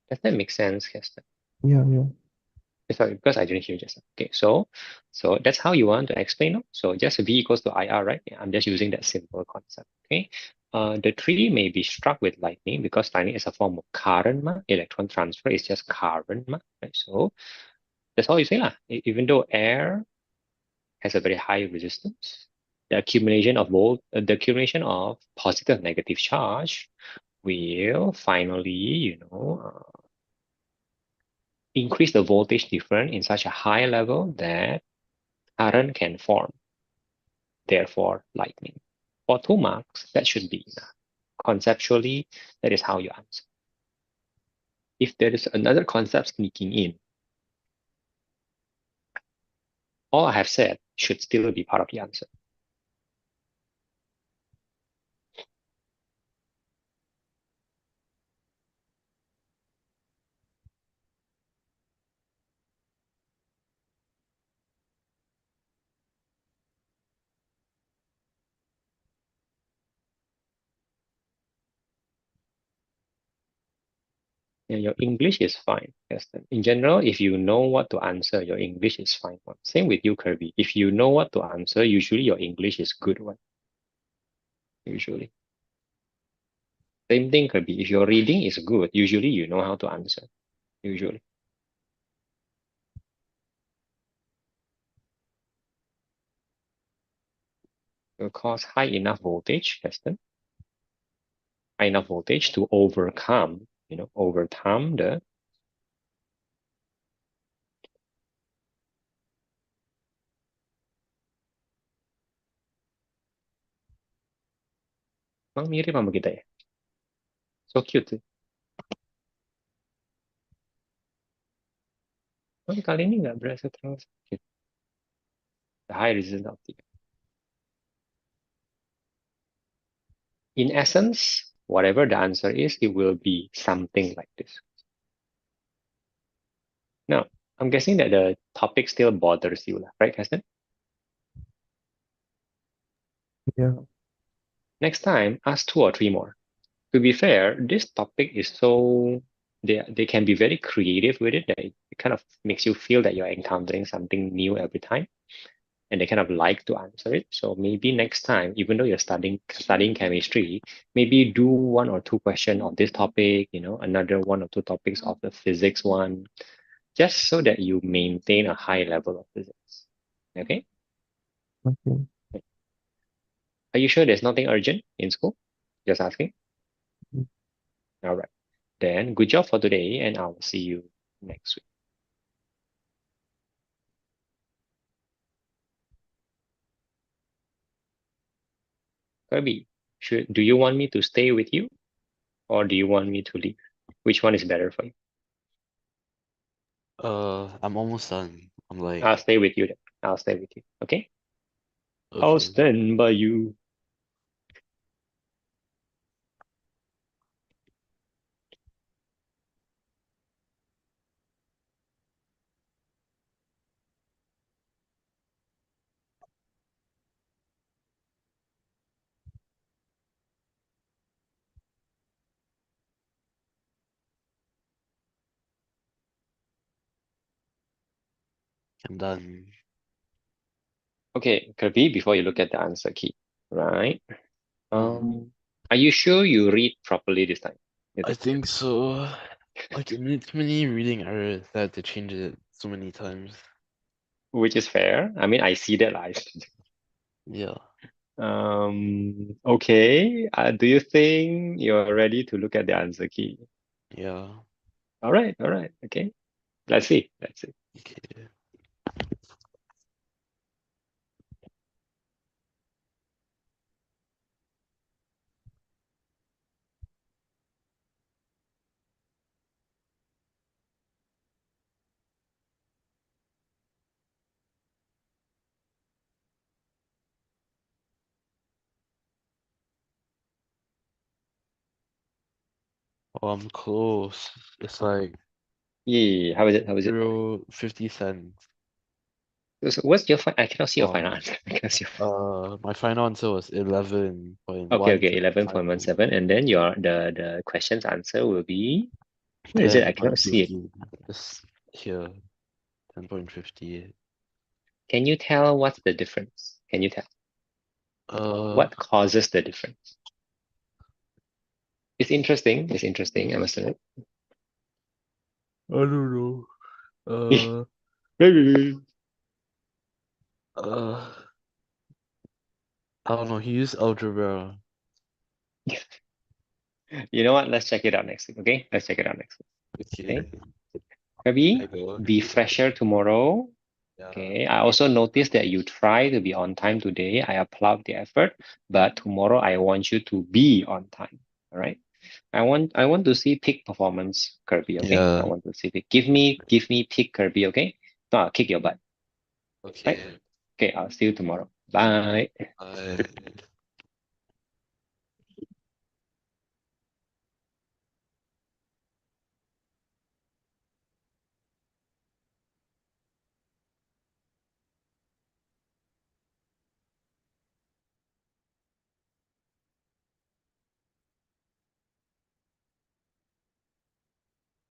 Does that make sense, Hester? Yeah, yeah. Sorry, because I didn't hear just now. Okay, so that's how you want to explain it. So just V equals to IR, right? Yeah, I'm just using that simple concept. Okay. The tree may be struck with lightning because lightning is a form of current, electron transfer is just current, right? So that's all you say, lah. Even though air has a very high resistance, the accumulation of positive negative charge will finally, increase the voltage difference in such a high level that current can form, therefore lightning. For 2 marks, that should be enough. Conceptually, that is how you answer. If there is another concept sneaking in, all I have said should still be part of the answer. And your English is fine. Yes. In general, if you know what to answer, your English is fine. Same with you, Kirby. If you know what to answer, usually your English is good one. Usually. Same thing, Kirby. If your reading is good, usually you know how to answer. Usually. Will cause high enough voltage, Keston. High enough voltage to overcome, overcome the Emang mirip sama kita ya? So cute. Oh, kali ini nggak berasa terlalu sakit. The high resistance of the. In essence, whatever the answer is, it will be something like this. Now, I'm guessing that the topic still bothers you, right, Keston? Yeah. Next time, ask 2 or 3 more. To be fair, this topic is so they can be very creative with it that it kind of makes you feel that you're encountering something new every time, and they kind of like to answer it. So maybe next time, even though you're studying chemistry, maybe do 1 or 2 questions on this topic, another 1 or 2 topics of the physics one, just so that you maintain a high level of physics. Okay? Okay. Are you sure there's nothing urgent in school? Just asking. Mm. All right. Then good job for today, and I'll see you next week. Kirby, do you want me to stay with you, or do you want me to leave? Which one is better for you? I'm almost done. I'm like, I'll stay with you then. I'll stay with you. Okay? I'll okay. stand by you. I'm done. Okay, Kirby, before you look at the answer key, right? Mhm. Are you sure you read properly this time? I think so. Like, I made too many reading errors. I had to change it so many times. Which is fair. I mean, I see that live. Yeah. Okay. Do you think you're ready to look at the answer key? Yeah. All right. Okay. Let's see. Okay. Oh, I'm close. It's like Yeah. How is it? 0.50 cents. So what's your I cannot see your Oh. final answer. I cannot see your... My final answer was 11.1. Okay, 11.17, and then the question's answer will be, where is it? I cannot see it. Just here, 10.58. Can you tell what's the difference? Can you tell? What causes the difference? It's interesting. It's interesting, I must admit. I don't know. I don't know. He used algebra. You know what? Let's check it out next week, okay? Let's check it out next week. Okay. Maybe be fresher tomorrow. Yeah. Okay. I also noticed that you try to be on time today. I applaud the effort, but tomorrow I want you to be on time. All right. I want to see peak performance, Kirby. Okay. Yeah. I want to see peak. Give me peak, Kirby. Okay. No, I'll kick your butt. Okay. Okay. I'll see you tomorrow. Bye. Bye.